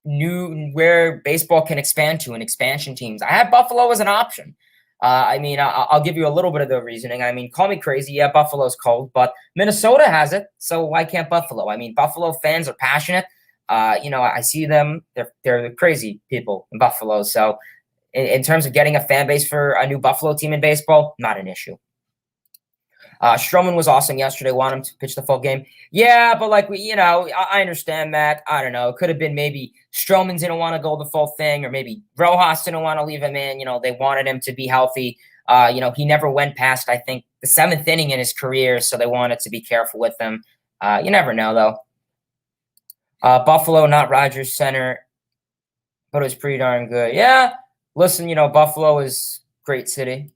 where baseball can expand to and expansion teams. I had Buffalo as an option. I mean, I'll give you a little bit of the reasoning. I mean, call me crazy. Yeah, Buffalo's cold, but Minnesota has it. So why can't Buffalo? I mean, Buffalo fans are passionate. I see them. They're crazy people in Buffalo. So in terms of getting a fan base for a new Buffalo team in baseball, not an issue. Stroman was awesome yesterday. Want him to pitch the full game. Yeah, but I understand that. I don't know. It could have been maybe Stroman didn't want to go the full thing, or maybe Rojas didn't want to leave him in. They wanted him to be healthy. He never went past, I think, the 7th inning in his career, so they wanted to be careful with him. You never know, though. Buffalo, not Rogers Center, but it was pretty darn good. Yeah, listen, Buffalo is a great city.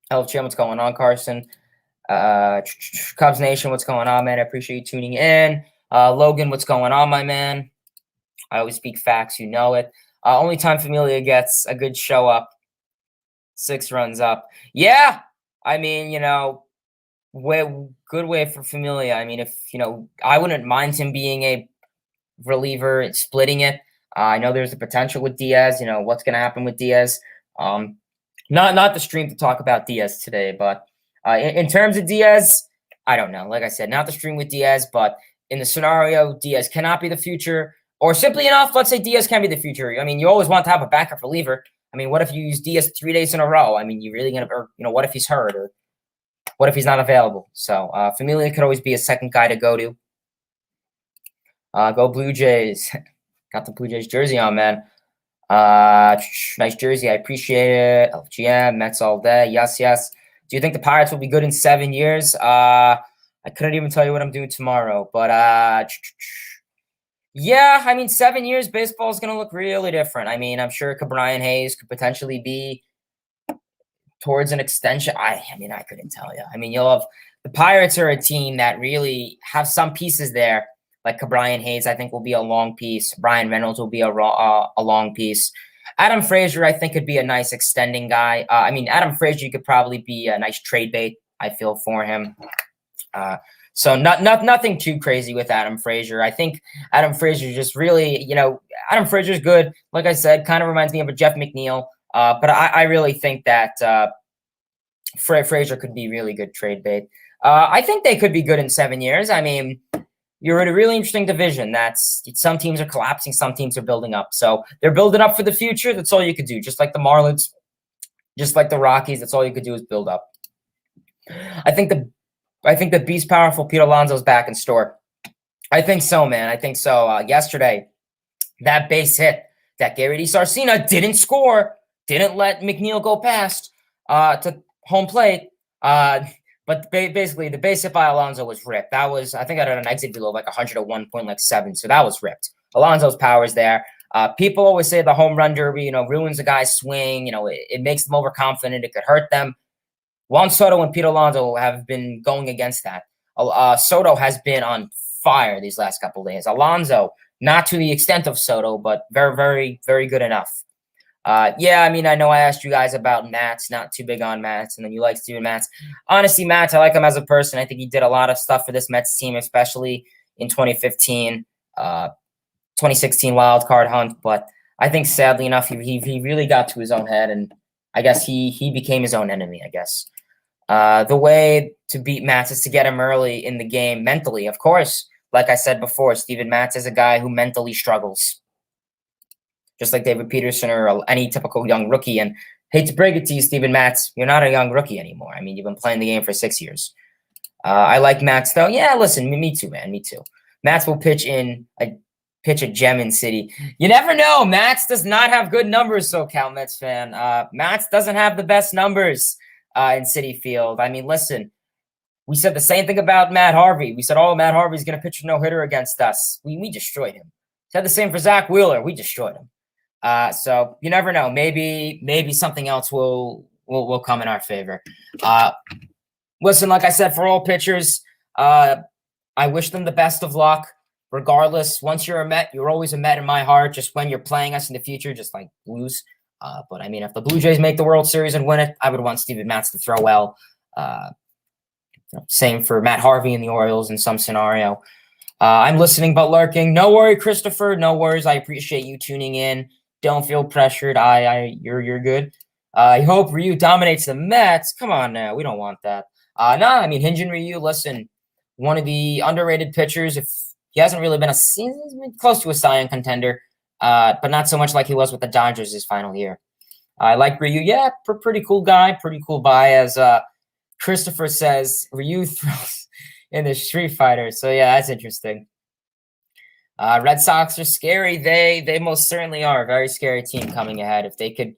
LFGM, what's going on, Carson? Cubs Nation, what's going on, man? I appreciate you tuning in. Logan, what's going on, my man? I always speak facts, you know it. Only time Familia gets a good show up, 6 runs up. Yeah, I mean, good way for Familia. I mean, if I wouldn't mind him being a reliever and splitting it. I know there's a potential with Diaz. What's going to happen with Diaz? Not the stream to talk about Diaz today, but in terms of Diaz, I don't know. Like I said, not the stream with Diaz, but in the scenario Diaz cannot be the future, or simply enough, let's say Diaz can be the future. I mean, you always want to have a backup reliever. I mean, what if you use Diaz 3 days in a row? I mean, you really gonna, or what if he's hurt, or what if he's not available? So Familia could always be a second guy to go to. Go Blue Jays. Got the Blue Jays jersey on, man. Nice jersey. I appreciate it. LGM, Mets all day. Yes, yes. Do you think the Pirates will be good in 7 years? I couldn't even tell you what I'm doing tomorrow, but yeah, I mean, 7 years, baseball is going to look really different. I mean, I'm sure Brian Hayes could potentially be towards an extension. I mean, I couldn't tell you. I mean, you'll have the Pirates are a team that really have some pieces there, like Brian Hayes. I think will be a long piece. Brian Reynolds will be a long piece. Adam Frazier, I think, could be a nice extending guy. I mean, Adam Frazier could probably be a nice trade bait, I feel, for him. So nothing too crazy with Adam Frazier. I think Adam Frazier just really, Adam Frazier's good. Like I said, kind of reminds me of a Jeff McNeil. But I really think that Frazier could be really good trade bait. I think they could be good in 7 years. I mean, you're in a really interesting division. Some teams are collapsing, some teams are building up. So they're building up for the future. That's all you could do. Just like the Marlins, just like the Rockies, that's all you could do is build up. I think the beast powerful Pete Alonso's back in store. I think so, man. I think so. Yesterday, that base hit that Gary DiSarcina didn't score, didn't let McNeil go past to home plate. But basically, the base hit by Alonso was ripped. That was, I think, I had an exit velo of like 101.7. So that was ripped. Alonso's power's there. People always say the home run derby, ruins a guy's swing. It makes them overconfident. It could hurt them. Juan Soto and Pete Alonso have been going against that. Soto has been on fire these last couple of days. Alonso, not to the extent of Soto, but very, very, very good enough. Yeah, I mean, I know I asked you guys about Matz, not too big on Matz, and then you like Steven Matz. Honestly, Matz, I like him as a person. I think he did a lot of stuff for this Mets team, especially in 2015, 2016 wild card hunt. But I think, sadly enough, he really got to his own head, and I guess he became his own enemy, I guess. The way to beat Matz is to get him early in the game mentally. Of course, like I said before, Steven Matz is a guy who mentally struggles. Just like David Peterson or any typical young rookie. And hate to break it to you, Steven Matz, you're not a young rookie anymore. I mean, you've been playing the game for 6 years. I like Matz, though. Yeah, listen, me too, man. Me too. Matz will pitch a gem in City. You never know. Matz does not have good numbers, SoCal Mets fan. Matz doesn't have the best numbers in City Field. I mean, listen, we said the same thing about Matt Harvey. We said, Matt Harvey's going to pitch a no-hitter against us. We destroyed him. Said the same for Zach Wheeler. We destroyed him. So you never know. Maybe something else will come in our favor. Listen, like I said, for all pitchers, I wish them the best of luck. Regardless, once you're a Met, you're always a Met in my heart. Just when you're playing us in the future, just like Blues. But I mean, if the Blue Jays make the World Series and win it, I would want Steven Matz to throw well. Same for Matt Harvey and the Orioles in some scenario. I'm listening but lurking. No worry, Christopher. No worries. I appreciate you tuning in. Don't feel pressured. You're good. I hope Ryu dominates the Mets. Come on now. We don't want that. I mean, Hyun-Jin Ryu, listen, one of the underrated pitchers. If he hasn't really been he's been close to a Cy Young contender, but not so much like he was with the Dodgers his final year. I like Ryu. Yeah, pretty cool guy. Pretty cool buy, as Christopher says. Ryu throws in the Street Fighter. So, yeah, that's interesting. Red Sox are scary. They most certainly are a very scary team coming ahead. If they could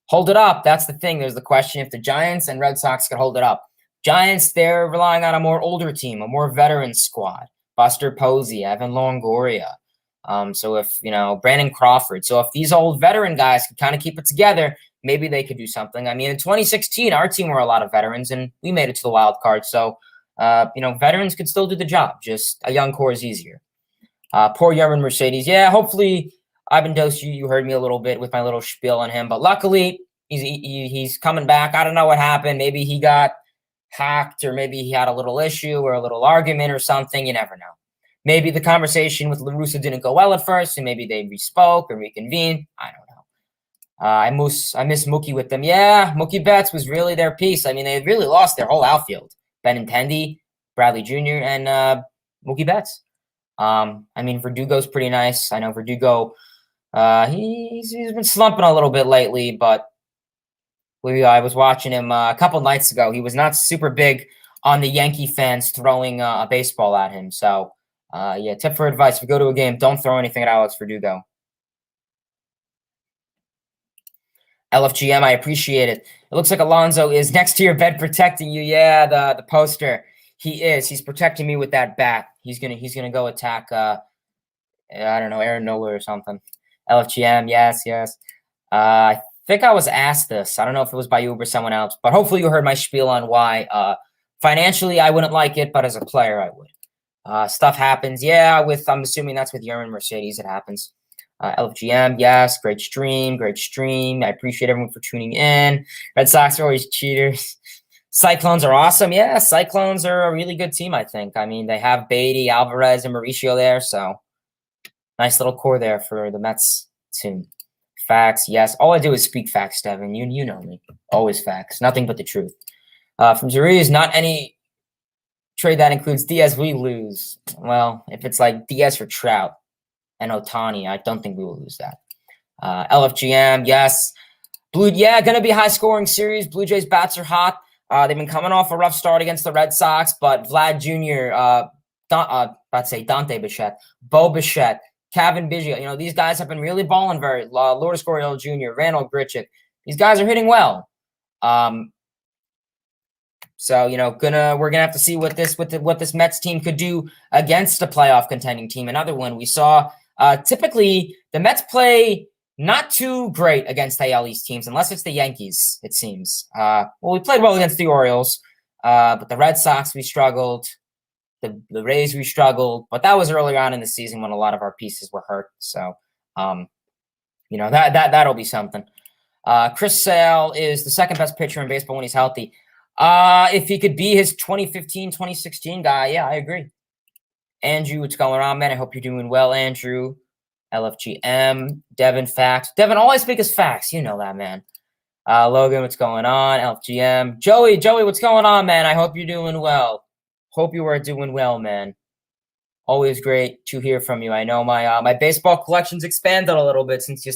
hold it up, that's the thing. There's the question if the Giants and Red Sox could hold it up. Giants, they're relying on a more older team, a more veteran squad. Buster Posey, Evan Longoria. So if, Brandon Crawford. So if these old veteran guys could kind of keep it together, maybe they could do something. I mean, in 2016, our team were a lot of veterans, and we made it to the wild card. So, veterans could still do the job. Just a young core is easier. Poor Yermin Mercades. Yeah, hopefully Ivan Dos, you heard me a little bit with my little spiel on him. But luckily, he's coming back. I don't know what happened. Maybe he got hacked, or maybe he had a little issue or a little argument or something. You never know. Maybe the conversation with La Russa didn't go well at first, and maybe they respoke or reconvened. I don't know. I miss Mookie with them. Yeah, Mookie Betts was really their piece. I mean, they really lost their whole outfield. Benintendi, Bradley Jr., and Mookie Betts. I mean, Verdugo's pretty nice. I know Verdugo, he's been slumping a little bit lately, but I was watching him a couple nights ago. He was not super big on the Yankee fans throwing a baseball at him. So, yeah, tip for advice: if you go to a game, don't throw anything at Alex Verdugo. LFGM, I appreciate it. It looks like Alonso is next to your bed protecting you. Yeah, the poster. He is. He's protecting me with that bat. He's gonna go attack. I don't know, Aaron Nola or something. LFGM, yes. I think I was asked this. I don't know if it was by you or someone else, but hopefully you heard my spiel on why. Financially, I wouldn't like it, but as a player, I would. Stuff happens. Yeah, I'm assuming that's with Yermin Mercades. It happens. LFGM, yes, great stream. I appreciate everyone for tuning in. Red Sox are always cheaters. Cyclones are awesome. Yeah, Cyclones are a really good team, I think. I mean, they have Beatty, Alvarez, and Mauricio there, so nice little core there for the Mets team. Facts, yes. All I do is speak facts, Devin. You know me. Always facts. Nothing but the truth. From Zuriz, not any trade that includes Diaz, we lose. Well, if it's like Diaz for Trout and Ohtani, I don't think we will lose that. LFGM, yes. Gonna be a high-scoring series. Blue Jays bats are hot. They've been coming off a rough start against the Red Sox, but Vlad Jr., Dante Bichette, Bo Bichette, Kevin Biggio, these guys have been really balling very. Lourdes Gurriel Jr., Randall Grichuk, these guys are hitting well. So we're gonna have to see what this Mets team could do against a playoff contending team. Another one we saw. Typically, the Mets play not too great against AL East teams, unless it's the Yankees, it seems. We played well against the Orioles, but the Red Sox, we struggled. The Rays, we struggled. But that was earlier on in the season when a lot of our pieces were hurt. So, that'll be something. Chris Sale is the second best pitcher in baseball when he's healthy. If he could be his 2015, 2016 guy, yeah, I agree. Andrew, what's going on, man? I hope you're doing well, Andrew. LFGM, Devin, facts. Devin, all I speak is facts. You know that, man. Logan, what's going on? LFGM. Joey, what's going on, man? I hope you're doing well. Hope you are doing well, man. Always great to hear from you. I know my baseball collection's expanded a little bit since you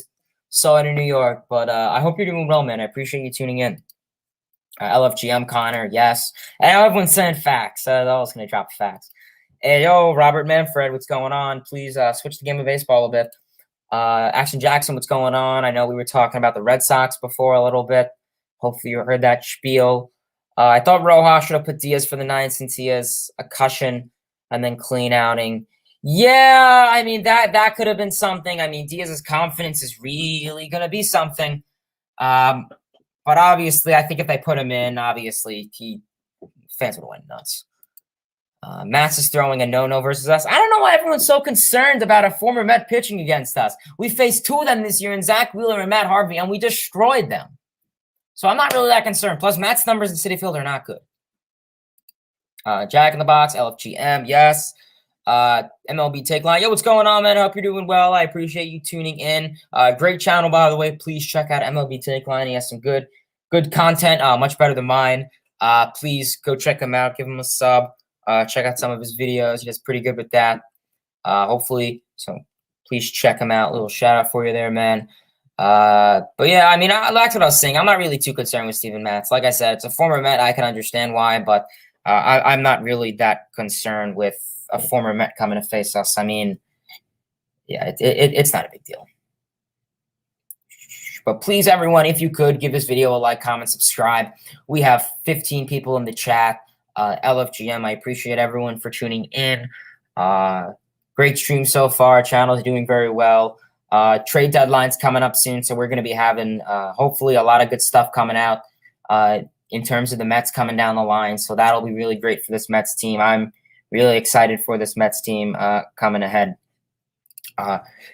saw it in New York, but I hope you're doing well, man. I appreciate you tuning in. LFGM, Connor, yes. And everyone's saying facts. They're always going to drop facts. Hey, yo, Robert Manfred, what's going on? Please switch the game of baseball a bit. Action Jackson, what's going on? I know we were talking about the Red Sox before a little bit. Hopefully you heard that spiel. I thought Rojas should have put Diaz for the 9 since he has a cushion and then clean outing. Yeah, I mean, that could have been something. I mean, Diaz's confidence is really going to be something. But obviously, I think if they put him in, obviously, fans would went nuts. Mats is throwing a no-no versus us. I don't know why everyone's so concerned about a former Met pitching against us. We faced 2 of them this year, in Zach Wheeler and Matt Harvey, and we destroyed them. So I'm not really that concerned. Plus, Matt's numbers in Citi Field are not good. Jack in the Box, LFGM, yes. MLB Takeline. Yo, what's going on, man? I hope you're doing well. I appreciate you tuning in. Great channel, by the way. Please check out MLB Takeline. He has some good content, much better than mine. Please go check him out. Give him a sub. Check out some of his videos. He does pretty good with that. Hopefully, so please check him out. A little shout out for you there, man. But yeah, I mean, that's what I was saying. I'm not really too concerned with Steven Matz. Like I said, it's a former Met. I can understand why, but I'm not really that concerned with a former Met coming to face us. I mean, yeah, it's not a big deal. But please, everyone, if you could, give this video a like, comment, subscribe. We have 15 people in the chat. LFGM, I appreciate everyone for tuning in. Great stream so far. Channel is doing very well. Trade deadline's coming up soon, so we're going to be having hopefully a lot of good stuff coming out in terms of the Mets coming down the line. So that'll be really great for this Mets team. I'm really excited for this Mets team coming ahead.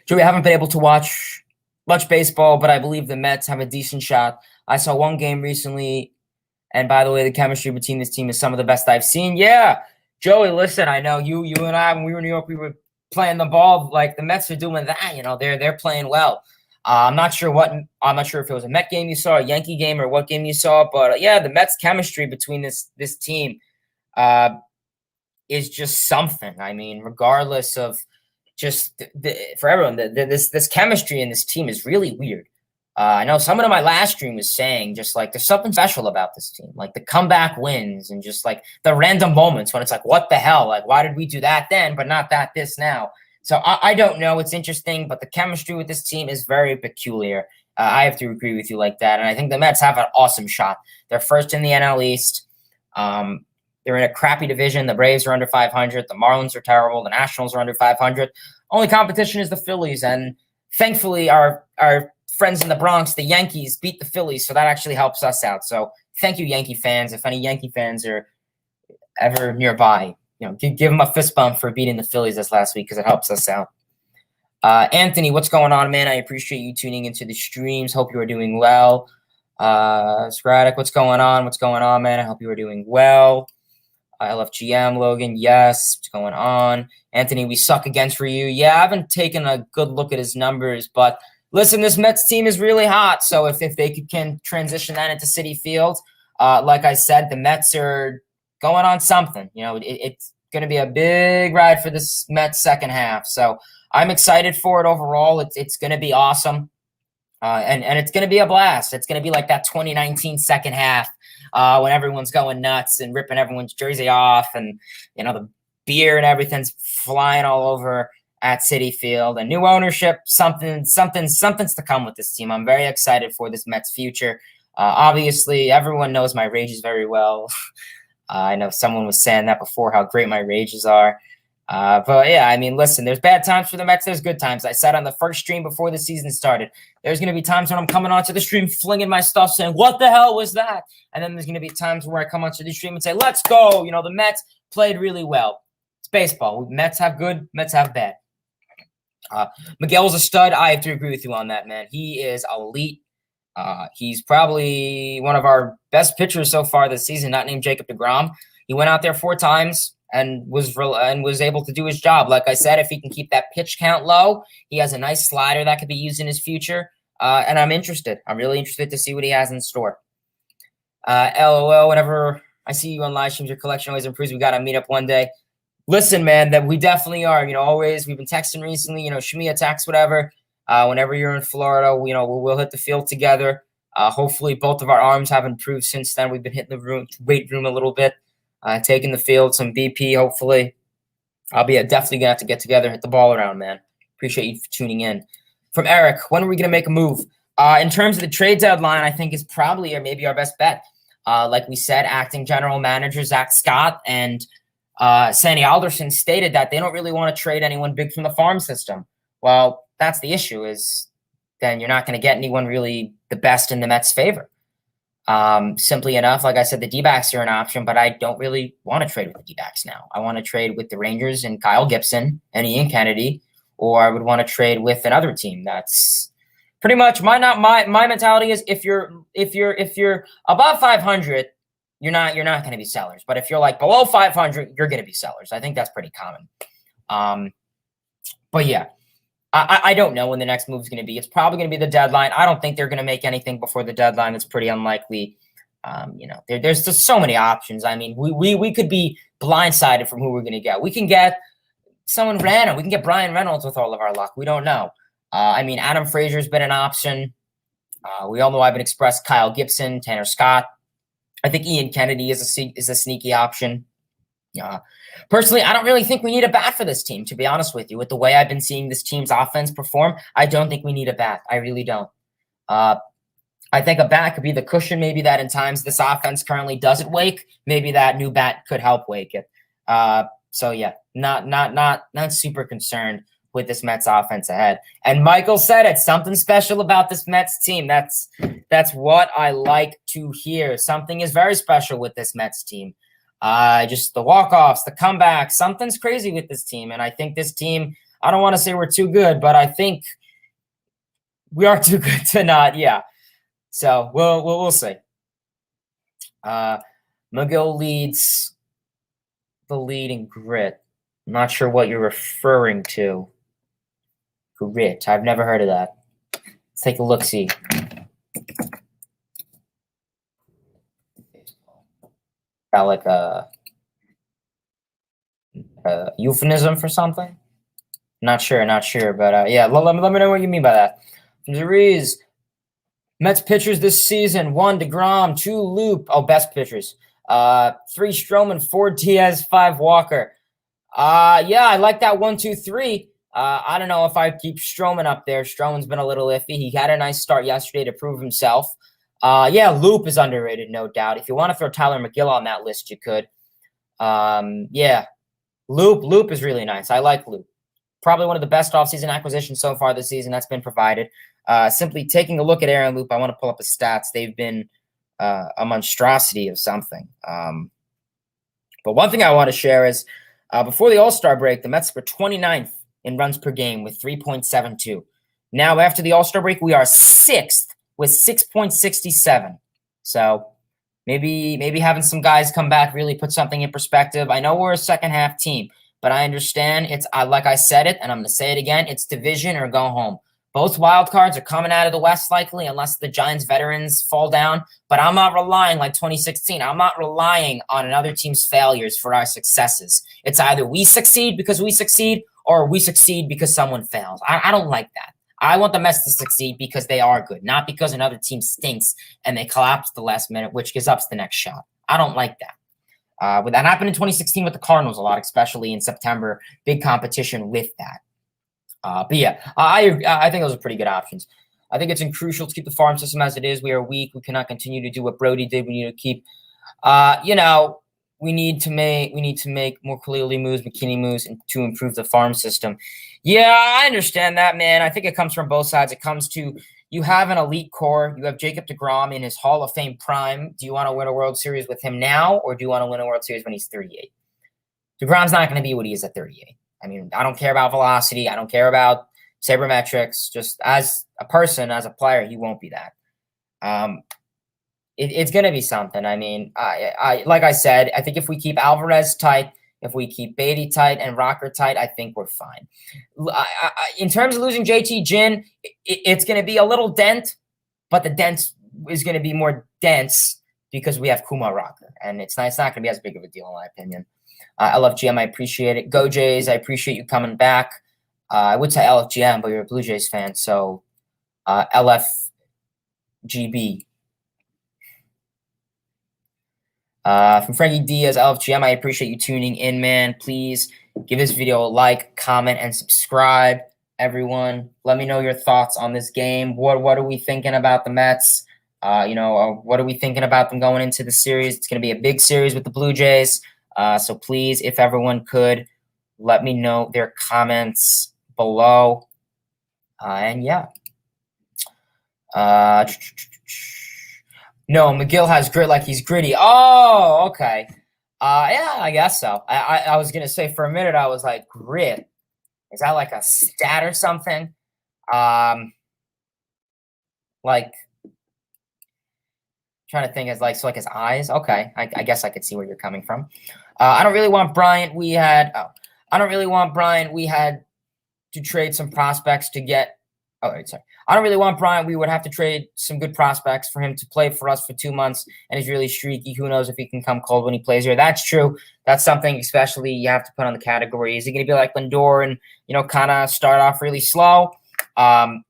Joey, I haven't been able to watch much baseball, but I believe the Mets have a decent shot. I saw one game recently, and by the way, the chemistry between this team is some of the best I've seen. Yeah, Joey, listen, I know you and I, when we were in New York, we were playing the ball like the Mets are doing that. They're playing well. I'm not sure if it was a Met game you saw, a Yankee game, or what game you saw, but yeah, the Mets chemistry between this team, it is just something. I mean, regardless of just for everyone, this chemistry in this team is really weird. I know someone in my last stream was saying just like there's something special about this team, like the comeback wins and just like the random moments when it's like, what the hell? Like, why did we do that then, but not this now? So I don't know. It's interesting, but the chemistry with this team is very peculiar. I have to agree with you like that. And I think the Mets have an awesome shot. They're first in the NL East. They're in a crappy division. The Braves are under 500. The Marlins are terrible. The Nationals are under 500. Only competition is the Phillies. And thankfully, our friends in the Bronx, the Yankees, beat the Phillies. So that actually helps us out. So thank you, Yankee fans. If any Yankee fans are ever nearby, give them a fist bump for beating the Phillies this last week because it helps us out. Anthony, what's going on, man? I appreciate you tuning into the streams. Hope you are doing well. Sporadic, what's going on? What's going on, man? I hope you are doing well. LFGM, Logan, yes. What's going on? Anthony, we suck again for you. Yeah, I haven't taken a good look at his numbers, but listen, this Mets team is really hot. So if they can transition that into Citi Field, like I said, the Mets are going on something. It's going to be a big ride for this Mets second half. So I'm excited for it overall. It's going to be awesome. And it's going to be a blast. It's going to be like that 2019 second half when everyone's going nuts and ripping everyone's jersey off and, the beer and everything's flying all over at Citi Field. And new ownership, something's to come with this team. I'm very excited for this Mets future. Obviously, everyone knows my Rages very well. I know someone was saying that before, how great my Rages are. But yeah, I mean, listen, there's bad times for the Mets. There's good times. I said on the first stream before the season started, there's going to be times when I'm coming onto the stream, flinging my stuff saying, what the hell was that? And then there's going to be times where I come onto the stream and say, let's go. The Mets played really well. It's baseball. Mets have good, Mets have bad. Miguel's a stud. I have to agree with you on that, man. He is elite. He's probably one of our best pitchers so far this season, not named Jacob deGrom. He went out there 4 times. And was able to do his job. Like I said, if he can keep that pitch count low, he has a nice slider that could be used in his future. And I'm interested. I'm really interested to see what he has in store. LOL, whenever I see you on live streams, your collection always improves. We got to meet up one day. Listen, man, that we definitely are. Always. We've been texting recently. Shmia text, whatever. Whenever you're in Florida, we'll hit the field together. Hopefully, both of our arms have improved since then. We've been hitting the weight room a little bit. Taking the field, some BP, hopefully. I'll be definitely going to have to get together, hit the ball around, man. Appreciate you for tuning in. From Eric, when are we going to make a move? In terms of the trade deadline, I think is probably or maybe our best bet. Like we said, acting general manager Zach Scott and Sandy Alderson stated that they don't really want to trade anyone big from the farm system. Well, that's the issue is then you're not going to get anyone really the best in the Mets' favor. Simply enough, like I said, the D-backs are an option, but I don't really want to trade with the D-backs now. I want to trade with the Rangers and Kyle Gibson and Ian Kennedy, or I would want to trade with another team. That's pretty much my mentality is if you're above 500, you're not going to be sellers. But if you're like below 500, you're going to be sellers. I think that's pretty common. But yeah. I don't know when the next move is going to be. It's probably going to be the deadline. I don't think they're going to make anything before the deadline. It's pretty unlikely. There's just so many options. I mean, we could be blindsided from who we're going to get. We can get someone random. We can get Brian Reynolds with all of our luck. We don't know. Adam Frazier's been an option. We all know I've been expressed Kyle Gibson, Tanner Scott. I think Ian Kennedy is a sneaky option. Personally, I don't really think we need a bat for this team, to be honest with you. With the way I've been seeing this team's offense perform, I don't think we need a bat. I really don't. I think a bat could be the cushion, maybe that in times this offense currently doesn't wake. Maybe that new bat could help wake it. So yeah, not super concerned with this Mets offense ahead. And Michael said it, something special about this Mets team. That's what I like to hear. Something is very special with this Mets team. Just the walk-offs, the comebacks, something's crazy with this team. And I think this team, I don't want to say we're too good, but I think we are too good to not. Yeah. So we'll see. McGill leads the lead in grit. I'm not sure what you're referring to. Grit. I've never heard of that. Let's take a look-see. Got like a euphemism for something? Not sure, but yeah, let me know what you mean by that. From Zeriz, Mets pitchers this season: 1 DeGrom, 2 Loop. Oh, best pitchers. 3 Stroman, 4 Diaz, 5 Walker. Yeah, I like that 1, 2, 3. I don't know if I keep Stroman up there. Stroman's been a little iffy. He had a nice start yesterday to prove himself. Yeah, Loop is underrated, no doubt. If you want to throw Tyler McGill on that list, you could. Yeah, Loop is really nice. I like Loop. Probably one of the best offseason acquisitions so far this season that's been provided. Simply taking a look at Aaron Loop, I want to pull up his stats. They've been a monstrosity of something. But one thing I want to share is before the All-Star break, the Mets were 29th in runs per game with 3.72. Now, after the All-Star break, we are 6th with 6.67. So maybe having some guys come back really put something in perspective. I know we're a second-half team, but I understand it's like I said it, and I'm going to say it again, it's division or go home. Both wild cards are coming out of the West likely unless the Giants veterans fall down. But I'm not relying like 2016. I'm not relying on another team's failures for our successes. It's either we succeed because we succeed or we succeed because someone fails. I don't like that. I want the Mets to succeed because they are good, not because another team stinks and they collapse the last minute, which gives up the next shot. I don't like that. But that happened in 2016 with the Cardinals a lot, especially in September. Big competition with that. But yeah, I think those are pretty good options. I think it's crucial to keep the farm system as it is. We are weak. We cannot continue to do what Brody did. We need to keep, we need to make more clearly moves, McKinney moves, and to improve the farm system. Yeah, I understand that, man. I think it comes from both sides. It comes to you have an elite core. You have Jacob deGrom in his Hall of Fame prime. Do you want to win a World Series with him now, or do you want to win a World Series when he's 38? deGrom's not going to be what he is at 38. I mean, I don't care about velocity. I don't care about sabermetrics. Just as a person, as a player, he won't be that. It's going to be something. I mean, I like I said, I think if we keep Alvarez tight, if we keep Beatty tight and Rocker tight, I think we're fine. In terms of losing JT Ginn, it's going to be a little dent, but the dent is going to be more dense because we have Kumar Rocker, and it's not going to be as big of a deal in my opinion. LFGM, I appreciate it. Go Jays, I appreciate you coming back. I would say LFGM, but you're a Blue Jays fan, so LFGB. From Frankie Diaz, LFGM, I appreciate you tuning in, man. Please give this video a like, comment, and subscribe. Everyone, let me know your thoughts on this game. What are we thinking about the Mets? What are we thinking about them going into the series? It's going to be a big series with the Blue Jays. So please, if everyone could, let me know their comments below. And yeah. No, McGill has grit like he's gritty. Oh, okay. Yeah, I guess so. I was going to say for a minute, I was like, grit. Is that like a stat or something? Like, trying to think as like, so like his eyes. Okay. I guess I could see where you're coming from. I don't really want Bryant. I don't really want Bryant. We had to trade some prospects to get. Oh, wait, sorry. I don't really want Bryant. We would have to trade some good prospects for him to play for us for 2 months, and he's really streaky. Who knows if he can come cold when he plays here? That's true. That's something especially you have to put on the category. Is he going to be like Lindor and kind of start off really slow? I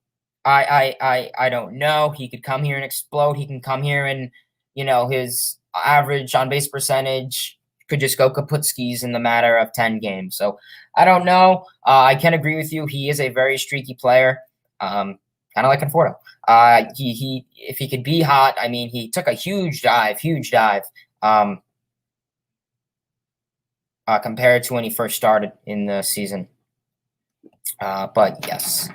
don't know. He could come here and explode. He can come here and his average on base percentage could just go kaputskis in the matter of 10 games. So I don't know. I can agree with you. He is a very streaky player. Kind of like Conforto. He if he could be hot, I mean, he took a huge dive, compared to when he first started in the season. But yes,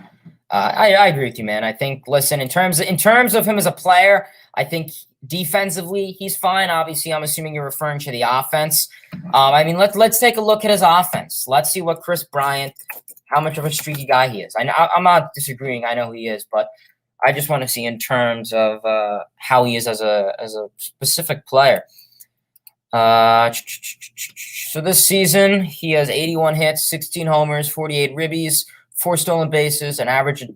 I agree with you, man. I think, listen, in terms of him as a player, I think defensively he's fine. Obviously, I'm assuming you're referring to the offense. I mean, let's take a look at his offense. Let's see what Chris Bryant, how much of a streaky guy he is. I'm not disagreeing. I know he is, but I just want to see in terms of how he is as a specific player. So this season, he has 81 hits, 16 homers, 48 ribbies, 4 stolen bases, an average of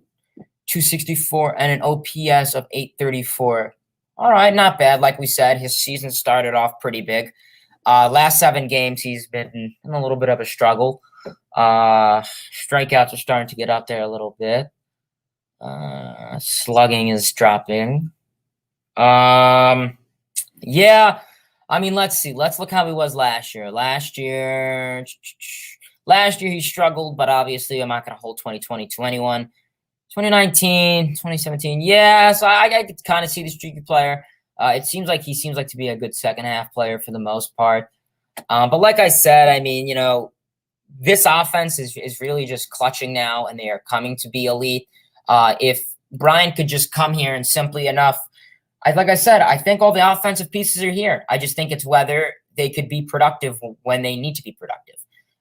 264, and an OPS of 834. All right, not bad. Like we said, his season started off pretty big. Last 7 games, he's been in a little bit of a struggle. Strikeouts are starting to get up there a little bit. Slugging is dropping. Yeah. I mean, let's see. Let's look how he was last year. Last year he struggled, but obviously I'm not going to hold 2020 to anyone. 2019, 2017. Yeah, so I could kind of see the streaky player. It seems like he seems like to be a good second half player for the most part. But like I said, I mean, this offense is really just clutching now, and they are coming to be elite. If Brian could just come here and simply enough, like I said, I think all the offensive pieces are here. I just think it's whether they could be productive when they need to be productive.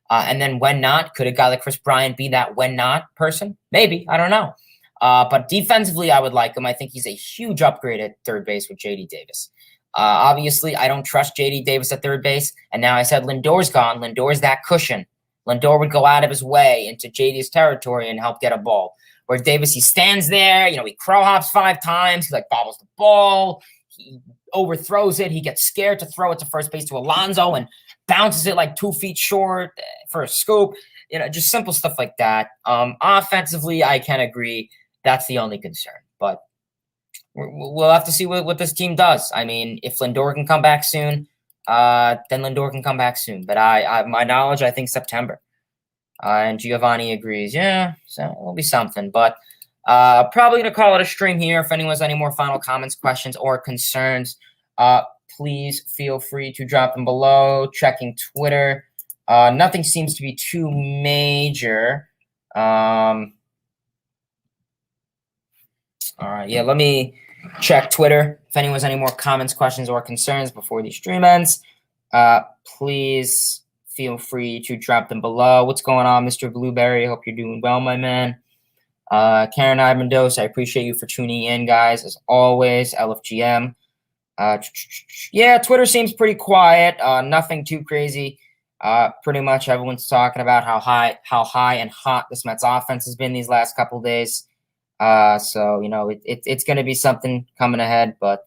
And then when not, could a guy like Chris Bryant be that when not person? Maybe. I don't know. But defensively, I would like him. I think he's a huge upgrade at third base with J.D. Davis. Obviously, I don't trust J.D. Davis at third base. And now I said Lindor's gone. Lindor's that cushion. Lindor would go out of his way into J.D.'s territory and help get a ball. Where Davis, he stands there, he crow hops 5 times. He bobbles the ball. He overthrows it. He gets scared to throw it to first base to Alonso and bounces it 2 feet short for a scoop. Just simple stuff like that. Offensively, I can agree. That's the only concern. But we'll have to see what this team does. I mean, if Lindor can come back soon, then Lindor can come back soon. But my knowledge, I think September. And Giovanni agrees. Yeah, so it'll be something. But probably going to call it a stream here. If anyone has any more final comments, questions, or concerns, please feel free to drop them below. Checking Twitter. Nothing seems to be too major. All right, yeah, let me check Twitter. If anyone has any more comments, questions, or concerns before the stream ends, please feel free to drop them below. What's going on, Mr. Blueberry? I hope you're doing well, my man. Karen I. Mendoza, I appreciate you for tuning in, guys, as always. LFGM. Yeah, Twitter seems pretty quiet. Nothing too crazy. Pretty much everyone's talking about how high and hot this Mets offense has been these last couple of days. So it's going to be something coming ahead, but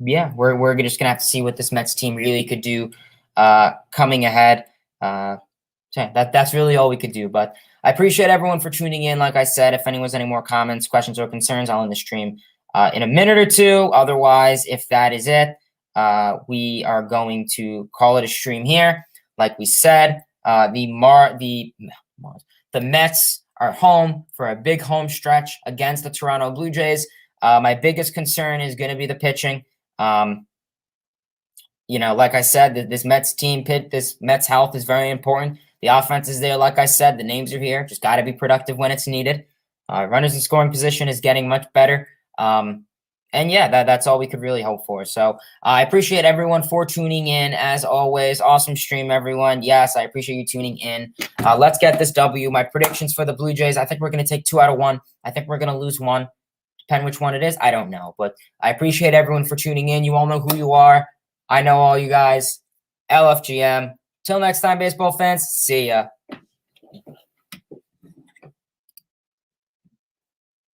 yeah, we're just gonna have to see what this Mets team really could do coming ahead. So that's really all we could do. But I appreciate everyone for tuning in. Like I said, if anyone has any more comments, questions, or concerns, I'll end the stream in a minute or two. Otherwise, if that is it, we are going to call it a stream here. Like we said, the Mets are home for a big home stretch against the Toronto Blue Jays. My biggest concern is going to be the pitching. Like I said, this Mets team this Mets health is very important. The offense is there. Like I said, the names are here. Just got to be productive when it's needed. Runners in scoring position is getting much better. And yeah, that's all we could really hope for. So I appreciate everyone for tuning in. As always, awesome stream, everyone. Yes, I appreciate you tuning in. Let's get this W. My predictions for the Blue Jays, I think we're going to take 2 out of 1. I think we're going to lose 1. Depend which one it is, I don't know. But I appreciate everyone for tuning in. You all know who you are. I know all you guys. LFGM. Till next time, baseball fans. See ya.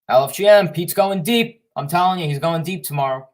LFGM. Pete's going deep. I'm telling you, he's going deep tomorrow.